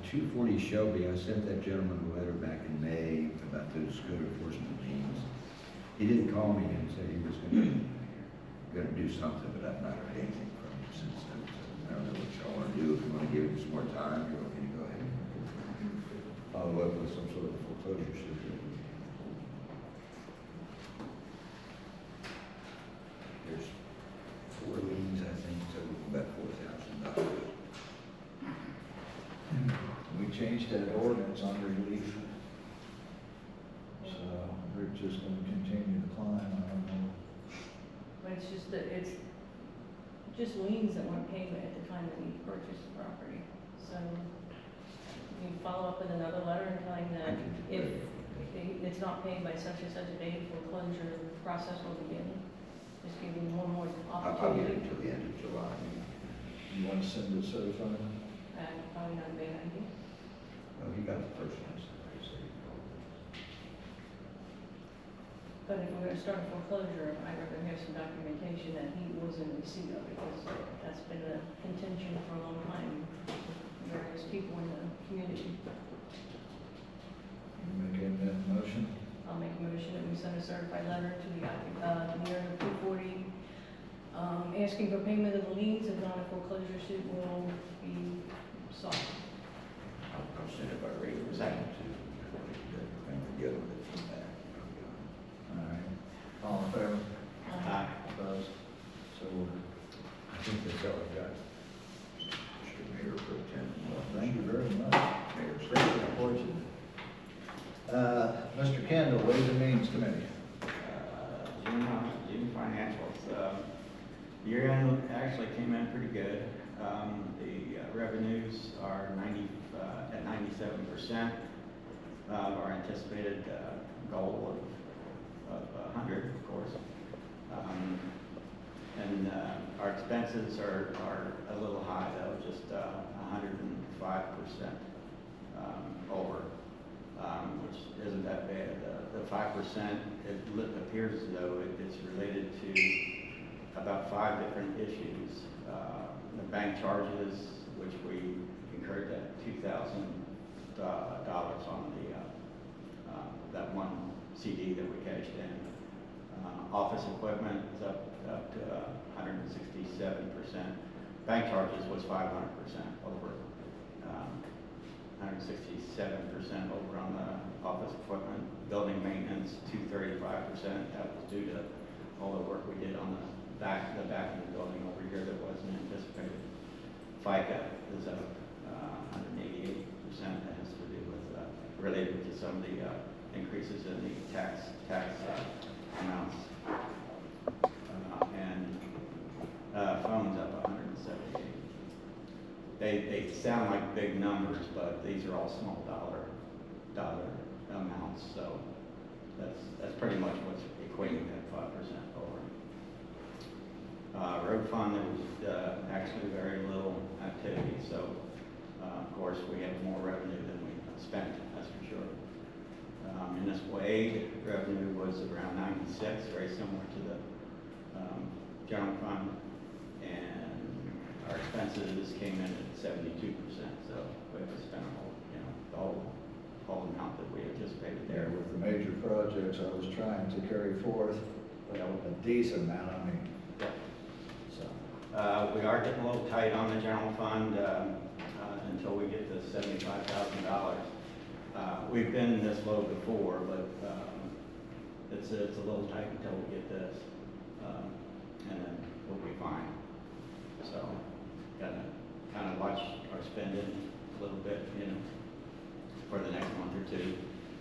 240 Shelby, I sent that gentleman a letter back in May about those code enforcement liens. He didn't call me and said he was gonna do something, but I've not heard anything from him since then. So I don't know what y'all wanna do, if you wanna give him some more time, you're okay to go ahead and follow up with some sort of foreclosure suit. There's 4 liens, I think, so about $4,000. We changed that ordinance on relief. So we're just gonna continue to climb, I don't know. But it's just that, it's just liens that weren't paid at the time that we purchased the property. So you follow up with another letter and telling them if it's not paid by such and such a date, foreclosure process will begin. Just give them one more I'll get opportunity. it until the end of July. You wanna send it certified? Probably not a bad idea. Well, he got the first one, so I say. But if we're gonna start a foreclosure, I'd rather have some documentation that he was in receipt of it, because that's been a contention for a long time with various people in the community. You making that motion? I'll make a motion that we send a certified letter to the mayor of 240, asking for payment of the liens if not a foreclosure suit will be sought. I'll send it by regular second to the other one that's from back. All right. All in favor? Aye. Opposed? So ordered. I think that's all I got. Mr. Mayor Pro Tem. Well, thank you very much. Mayor Great report. Mr. Kendall, Ways and Means Committee. June financials. Year end actually came in pretty good. The revenues are at 97% of our anticipated goal of 100, of course. And our expenses are a little high though, just 105% over, which isn't that bad. The 5%, it appears as though it's related to about 5 different issues. The bank charges, which we incurred that $2,000 on the, that one CD that we cashed in. Office equipment is up to 167%. Bank charges was 500% over, 167% over on the office equipment. Building maintenance, 235%. That was due to all the work we did on the back of the building over here that wasn't anticipated. FICA is up 188%. That has to do with, related to some of the increases in the tax amounts. Phones up 178. They sound like big numbers, but these are all small dollar amounts. So that's pretty much what's equating that 5% over. Road fund, there was actually very little activity. So of course we have more revenue than we spent. That's for sure. Municipal aid revenue was around 96, very similar to the general fund, and our expenses came in at 72%. So we have to spend the whole amount that we anticipated there. With the major projects I was trying to carry forth, well, a decent amount, I mean. Yeah. So. We are getting a little tight on the general fund until we get to $75,000. We've been this low before, but it's a little tight until we get this, and then we'll be fine. So, gotta kind of watch our spending a little bit, for the next month or two.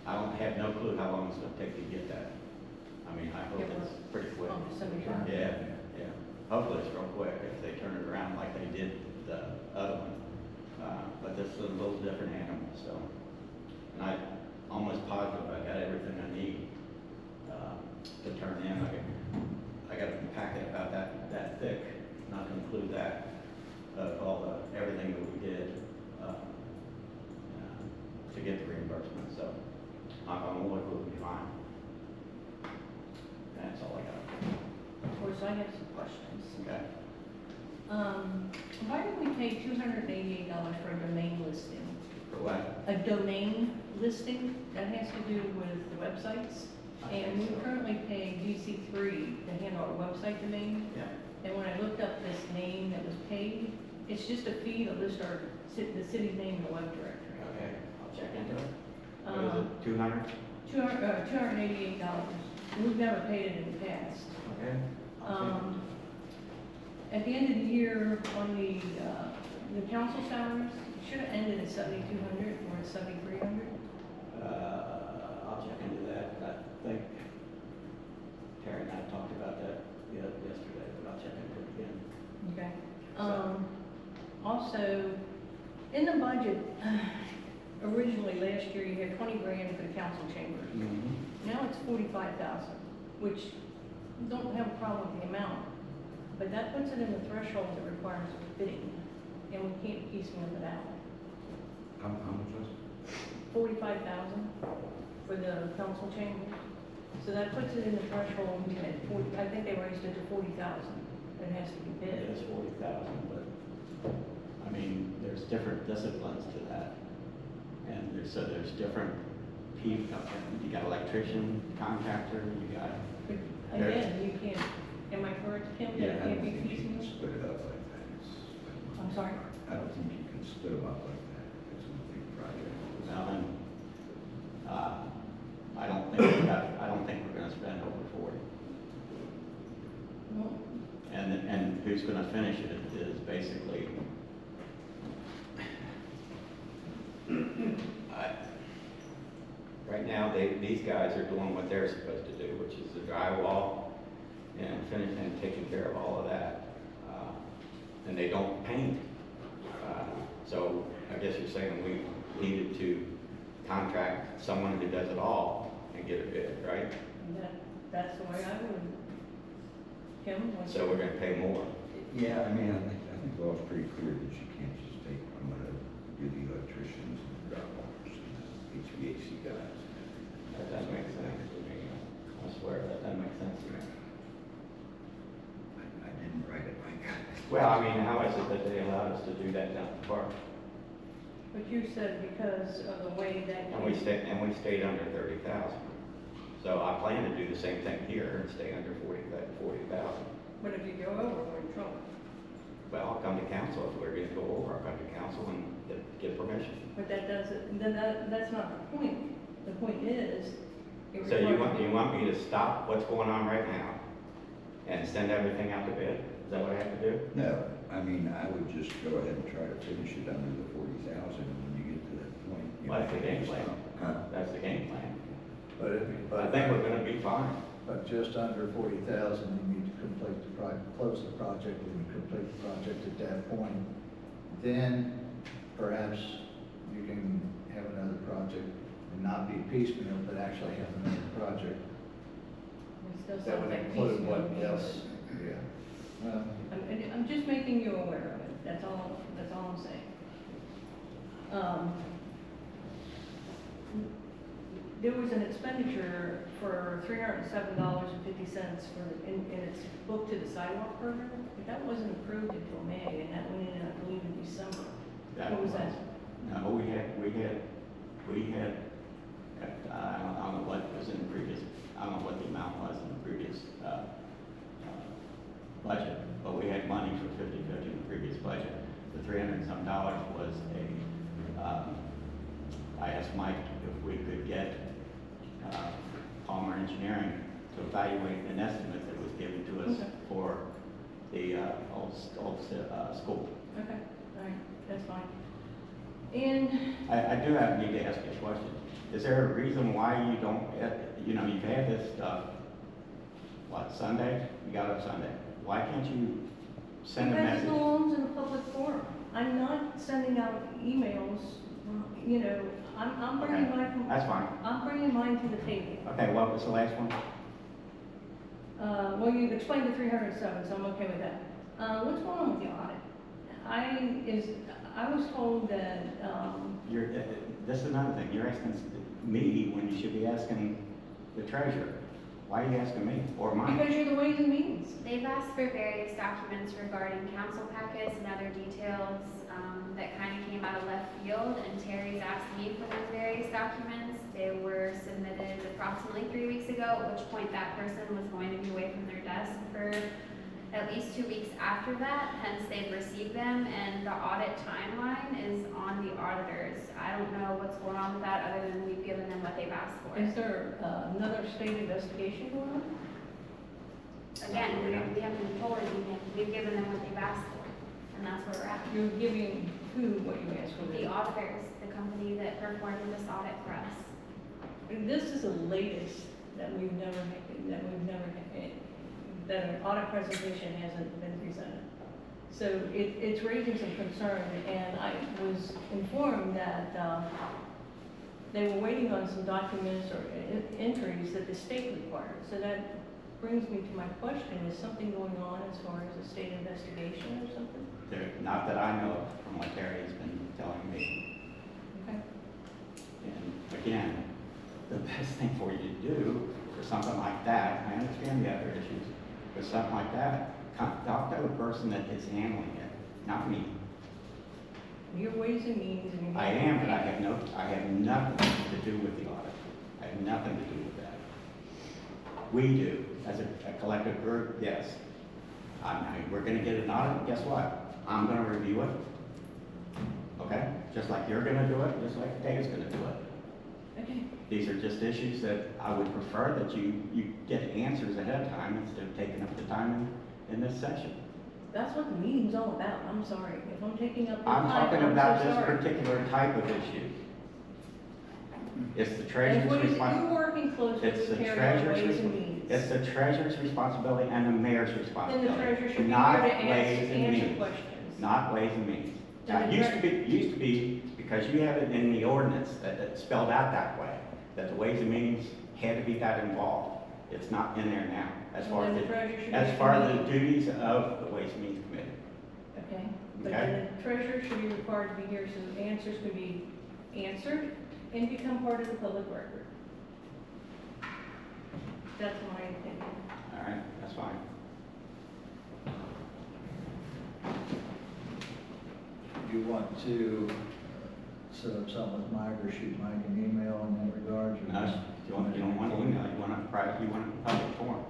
I don't have no clue how long it's gonna take to get that. I mean, I hope it's pretty quick. Yeah. Hopefully it's real quick if they turn it around like they did the other one. But this is a little different animal, so. And I'm almost positive I got everything I need to turn in. I got a packet about that thick, not to include that, of all everything that we did to get the reimbursement. So I'm on the look, we'll be fine. That's all I got. Of course, I have some questions. Okay. Why did we pay $288 for a domain listing? For what? A domain listing that has to do with the websites. And we currently pay DC3 to handle our website domain. Yeah. And when I looked up this name that was paid, it's just a fee to list the city's name in the web directory. Okay, I'll check into it. What is it, 200? $288. We've never paid it in the past. Okay. At the end of the year, on the council salaries, it should have ended at 7,200 or at 7,300. I'll check into that. I think Terry and I talked about that yesterday, but I'll check into it again. Okay. Also, in the budget, originally last year you had 20 grand for the council chambers. Now it's 45,000, which don't have a problem with the amount, but that puts it in the threshold that requires bidding, and we can't piecemeal it out. How much was it? 45,000 for the council chambers. So that puts it in the threshold at 40, I think they raised it to 40,000. It has to be It bid. is 40,000, but I mean, there's different disciplines to that, and there's different people. You got electrician, contractor, you got. But again, you can't, am I correct, Kim? Yeah, That I can't don't be think you can piecemeal? split it up like that. I'm sorry? I don't think you can split them up like that. It's a big project. Well, then, I don't think we're gonna spend over 40. Well, And who's gonna finish it is basically, right now, these guys are doing what they're supposed to do, which is the drywall and finishing and taking care of all of that. And they don't paint. So I guess you're saying we needed to contract someone who does it all and get a bid, right? that's the way I would. Kim? what's So your- we're gonna pay more. Yeah, I mean, I think the law's pretty clear that you can't just take, I'm gonna do the electricians and the drywallers and the HVAC guys. That doesn't make sense to me. I swear that doesn't make sense to me. I didn't write it like that. Well, I mean, how is it that they allowed us to do that down at the park? But you said because of the way that. And we stayed under 30,000. So I plan to do the same thing here and stay under 40,000. But if you go over, we're in trouble. Well, I'll come to council if we're gonna go over, I'll come to council and get permission. But that doesn't, then that's not the point. The point is. it So you requires- want me to stop what's going on right now and send everything out to bid? Is that what I have to do? No, I mean, I would just go ahead and try to finish it under the 40,000, and when you get to that point. you Well, that's the know, game plan. Huh? That's the game plan. But I think we're gonna be fine. But just under 40,000, you need to complete the close the project, and you complete the project at that point. Then perhaps you can have another project and not be piecemeal, but actually have another project. It still That sounds would like include piecemeal what means- else, yeah. Well, I'm just making you aware of it, that's all I'm saying. There was an expenditure for $307.50 and it's booked to the sidewalk program, but that wasn't approved until May, and that went in, I believe, in December. What was that? No, we had, I don't know what was in the previous, I don't know what the amount was in the previous, budget, but we had money for 50/50 in the previous budget. The $300 and some was I asked Mike if we could get, Palmer Engineering to evaluate an estimate that was given to us Okay. for the, old school. Okay, all right, that's fine. And I do need to ask you a question. Is there a reason why you don't, you've had this stuff, Sunday? You got it Sunday. Why can't you send a because it message? belongs in a public forum. I'm not sending out emails, I'm bringing Okay, my. that's fine. I'm bringing mine to the table. Okay, what was the last one? Well, you've explained the 307, so I'm okay with that. What's going on with the audit? I was told that, This is another thing. You're asking me when you should be asking the treasurer. Why are you asking me or mine? because you're the Ways and Means. They've asked for various documents regarding council packets and other details that kind of came out of left field, and Terry's asked me for those various documents. They were submitted approximately 3 weeks ago, at which point that person was going to be away from their desk for at least 2 weeks after that, hence they've received them, and the audit timeline is on the auditors. I don't know what's going on with that, other than we've given them what they've asked for. Is there another state investigation going on? Again, we haven't been told anything, we've given them what they've asked for, and that's where we're at. You're giving who what you asked for? The auditors, the company that performed this audit for us. And this is the latest that an audit presentation hasn't been presented. So it's raising some concern, and I was informed that they were waiting on some documents or entries that the state required. So that brings me to my question, is something going on as far as a state investigation or something? Not that I know of, from what Terry has been telling me. Okay. And again, the best thing for you to do for something like that, I understand the other issues, but something like that, talk to the person that is handling it, not me. Your Ways and Means and your. I am, but I have nothing to do with the audit. I have nothing to do with that. We do, as a collective group, yes. We're gonna get an audit, guess what? I'm gonna review it. Okay? Just like you're gonna do it, just like Dave's gonna do it. Okay. These are just issues that I would prefer that you get answers ahead of time instead of taking up the time in this session. That's what the meeting's all about. I'm sorry. If I'm taking up your I'm time, talking I'm about so this sorry. particular type of issue. It's the And treasurer's what is, you're responsibility. working closely It's the with Terry on treasurer's, Ways and Means. it's the treasurer's responsibility and the mayor's Then the responsibility. treasurer should be Not here to ways and answer means. questions. Not ways and means. Now, Then it the used to be, because you have it in the ordinance that it's spelled out that way, that the ways and means had to be that involved. It's not in there now, as Well, far then as the treasurer should be as far as the committee. duties of the Ways and Means Committee. Okay, but Okay. then the treasurer should be required to be here so the answers can be answered and become part of the public record. That's my opinion. All right, that's fine. you want to set up something with Mike or shoot Mike an email in that regard? No, you don't want to email, you want a private, you want a public forum.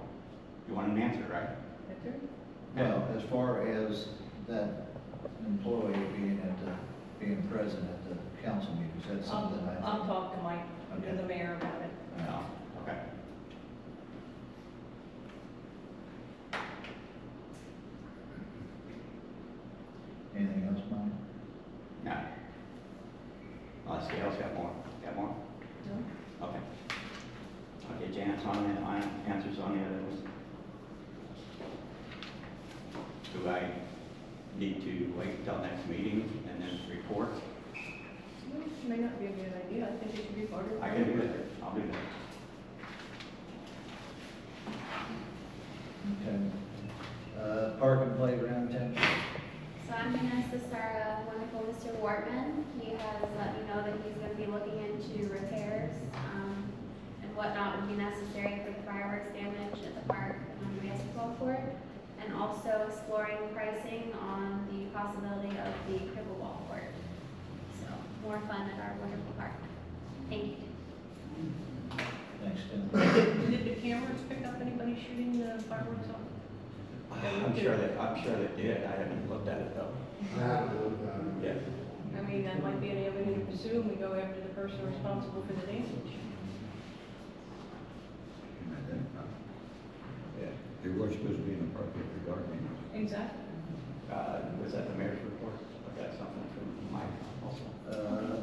You want an answer, right? That's it. Well, as far as that employee being present at the council meetings, that's something I'll talk to Mike, Okay. and the mayor about it. No, okay. Anything else, Mike? No. Unless you else got more. Got more? No? Okay. Okay, Janet's on the, answers on the other ones. Do I need to wait until next meeting and then report? Well, it may not be a good idea, I think it should be part of. I can do that. I'll do that. Okay. Park and playground attention. So I'm gonna assist our wonderful Mr. Wortman. He has let me know that he's gonna be looking into repairs, and whatnot would be necessary for the fireworks damage at the park and on the basketball court, and also exploring pricing on the possibility of the pickleball court. So, more fun at our wonderful park. Thank you. Thanks, Tim. Did the cameras pick up anybody shooting the fireworks off? I'm sure they did. I haven't looked at it though. Yeah. I mean, that might be an avenue to pursue, and we go after the person responsible for the damage. Yeah. They were supposed to be in the park after dark, maybe. Exactly. Was that the mayor's report? I got something from Mike also.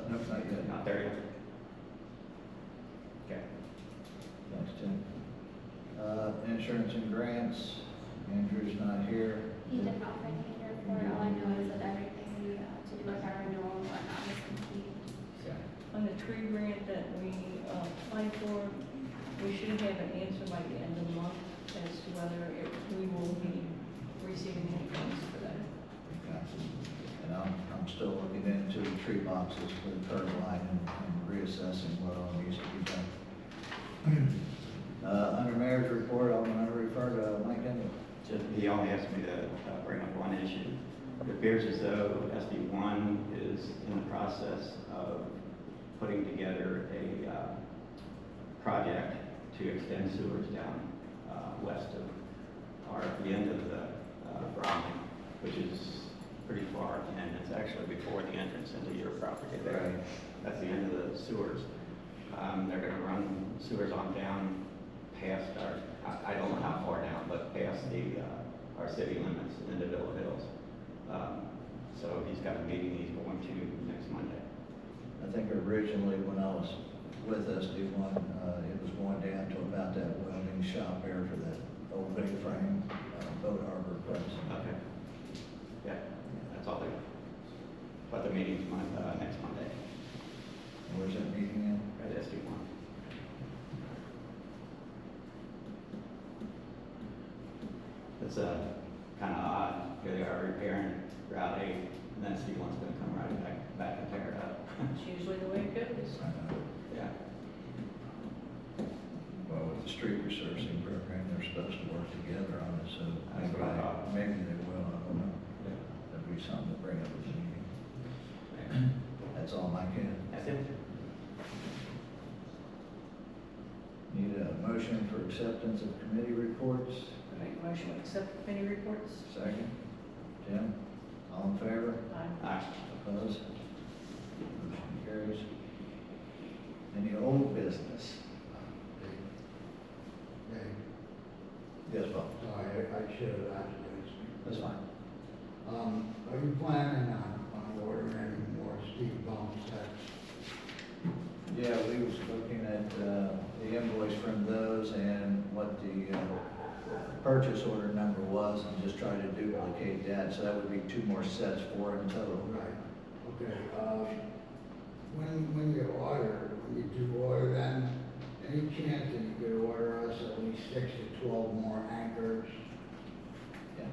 No, not yet. Not there yet. Okay. Thanks, Tim. Insurance and grants, Andrew's not here. He did not bring me a report. All I know is that everything to do with our renewal and whatnot is complete. Okay. On the tree grant that we applied for, we should have an answer by the end of the month as to whether we will be receiving any funds for that. Okay. And I'm still looking into the tree boxes for the curb line and reassessing what all needs to be done. Under mayor's report, I'm going to refer to Mike Henry. He only asked me to bring up one issue. It appears as though SD1 is in the process of putting together a project to extend sewers down west of, the end of the Bromley, which is pretty far, and it's actually before the entrance into your property there. Right. That's the end of the sewers. They're gonna run sewers on down past I don't know how far down, but past our city limits into Villa Hills. So he's got a meeting he's going to next Monday. I think originally when I was with SD1, it was going down to about that welding shop there for that old big frame boat harbor place. Okay. Yeah, that's all they, but the meeting's next Monday Where's that meeting at SD1. It's kind of odd. Here they are repairing Route 8, and then SD1's going to come right back and tear it up. It's usually the way it goes. Yeah. Well, with the street resurfacing program, they're supposed to work together on it, so That's what I thought. maybe they will, I don't know. Yeah. That'd be something to bring up at the meeting. Yeah. That's all I can. That's it. Need a motion for acceptance of committee reports. I make a motion to accept the committee reports. Second. Jim, all in favor? Aye. Opposed? Motion carries. Any old business? Yes, Bob. Sorry, I should have asked this. That's fine. Are you planning on ordering any more speed bump sets? Yeah, we was looking at the invoice from those and what the purchase order number was and just trying to duplicate that. So that would be 2 more sets, 4 in total. Right, okay, when you order, when you do order them, any chance that you could order us at least 6 to 12 more anchors? Yeah.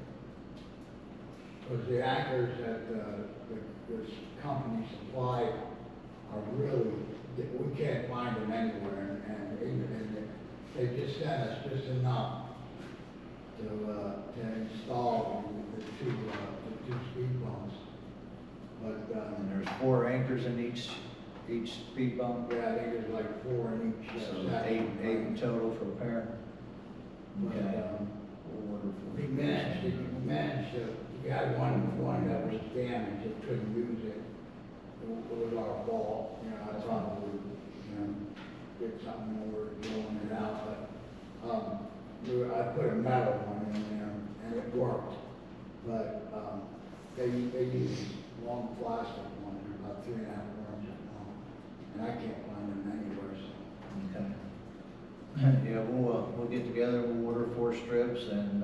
Because the anchors that this company supplied are really, we can't find them anywhere, and they just sent us just enough to install the two speed bumps. But 4 anchors in each speed bump? Yeah, I think there's like 4 in each. So section. 8 in total for a pair? But, Okay. We'll order we 4. managed to, we had one that was damaged, it couldn't use it. It was our fault, you know, I thought we would, you know, get something and we're blowing it out, but, I put a metal one in there and it worked. But, they use long plastic one, they're about 3.5 inches long, and I can't find them anywhere, so. Okay. Yeah, we'll get together, we'll order 4 strips, and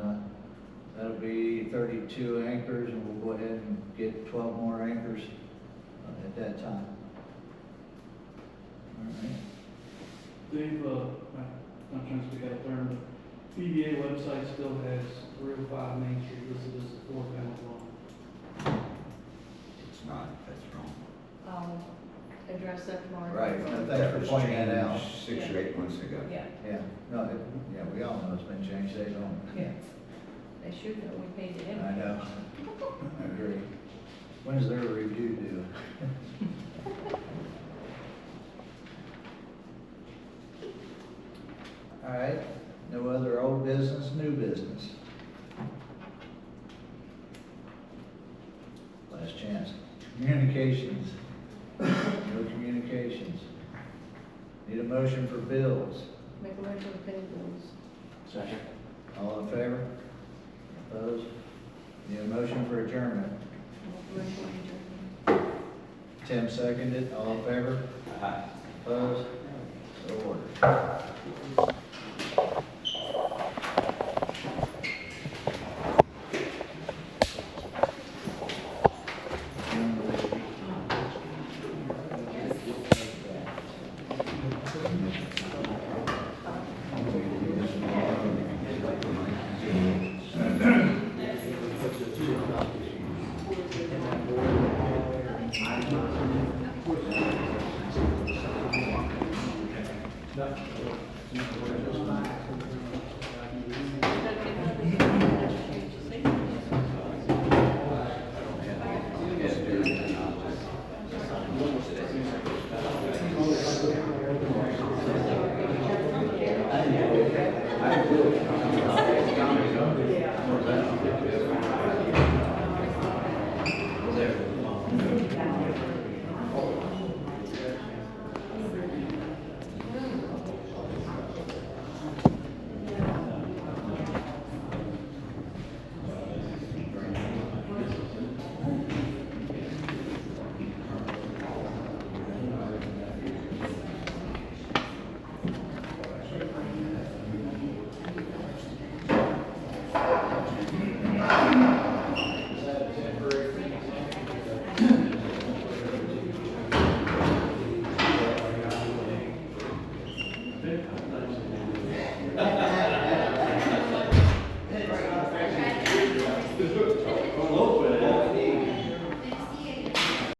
that'll be 32 anchors, and we'll go ahead and get 12 more anchors at that time. All right. Dave, I'm trying to speak out of turn, but PDA website still has 305 Main Street listed as the 4-panel long. It's not, that's wrong. I'll address that tomorrow. Right. That Thanks for was pointing that out. changed 6 or 8 months ago. Yeah, Yeah, no, yeah, we all know it's been changed, they don't. yeah. They should know we paid it in. I know. I agree. When's their review due? All right, no other old business, new business? Last chance. Communications. No communications. Need a motion for bills. Make a motion to pay the bills. Second. All in favor? Opposed? Need a motion for adjournment. Motion to adjourn. Tim seconded, all in favor? Aye. Opposed? So ordered.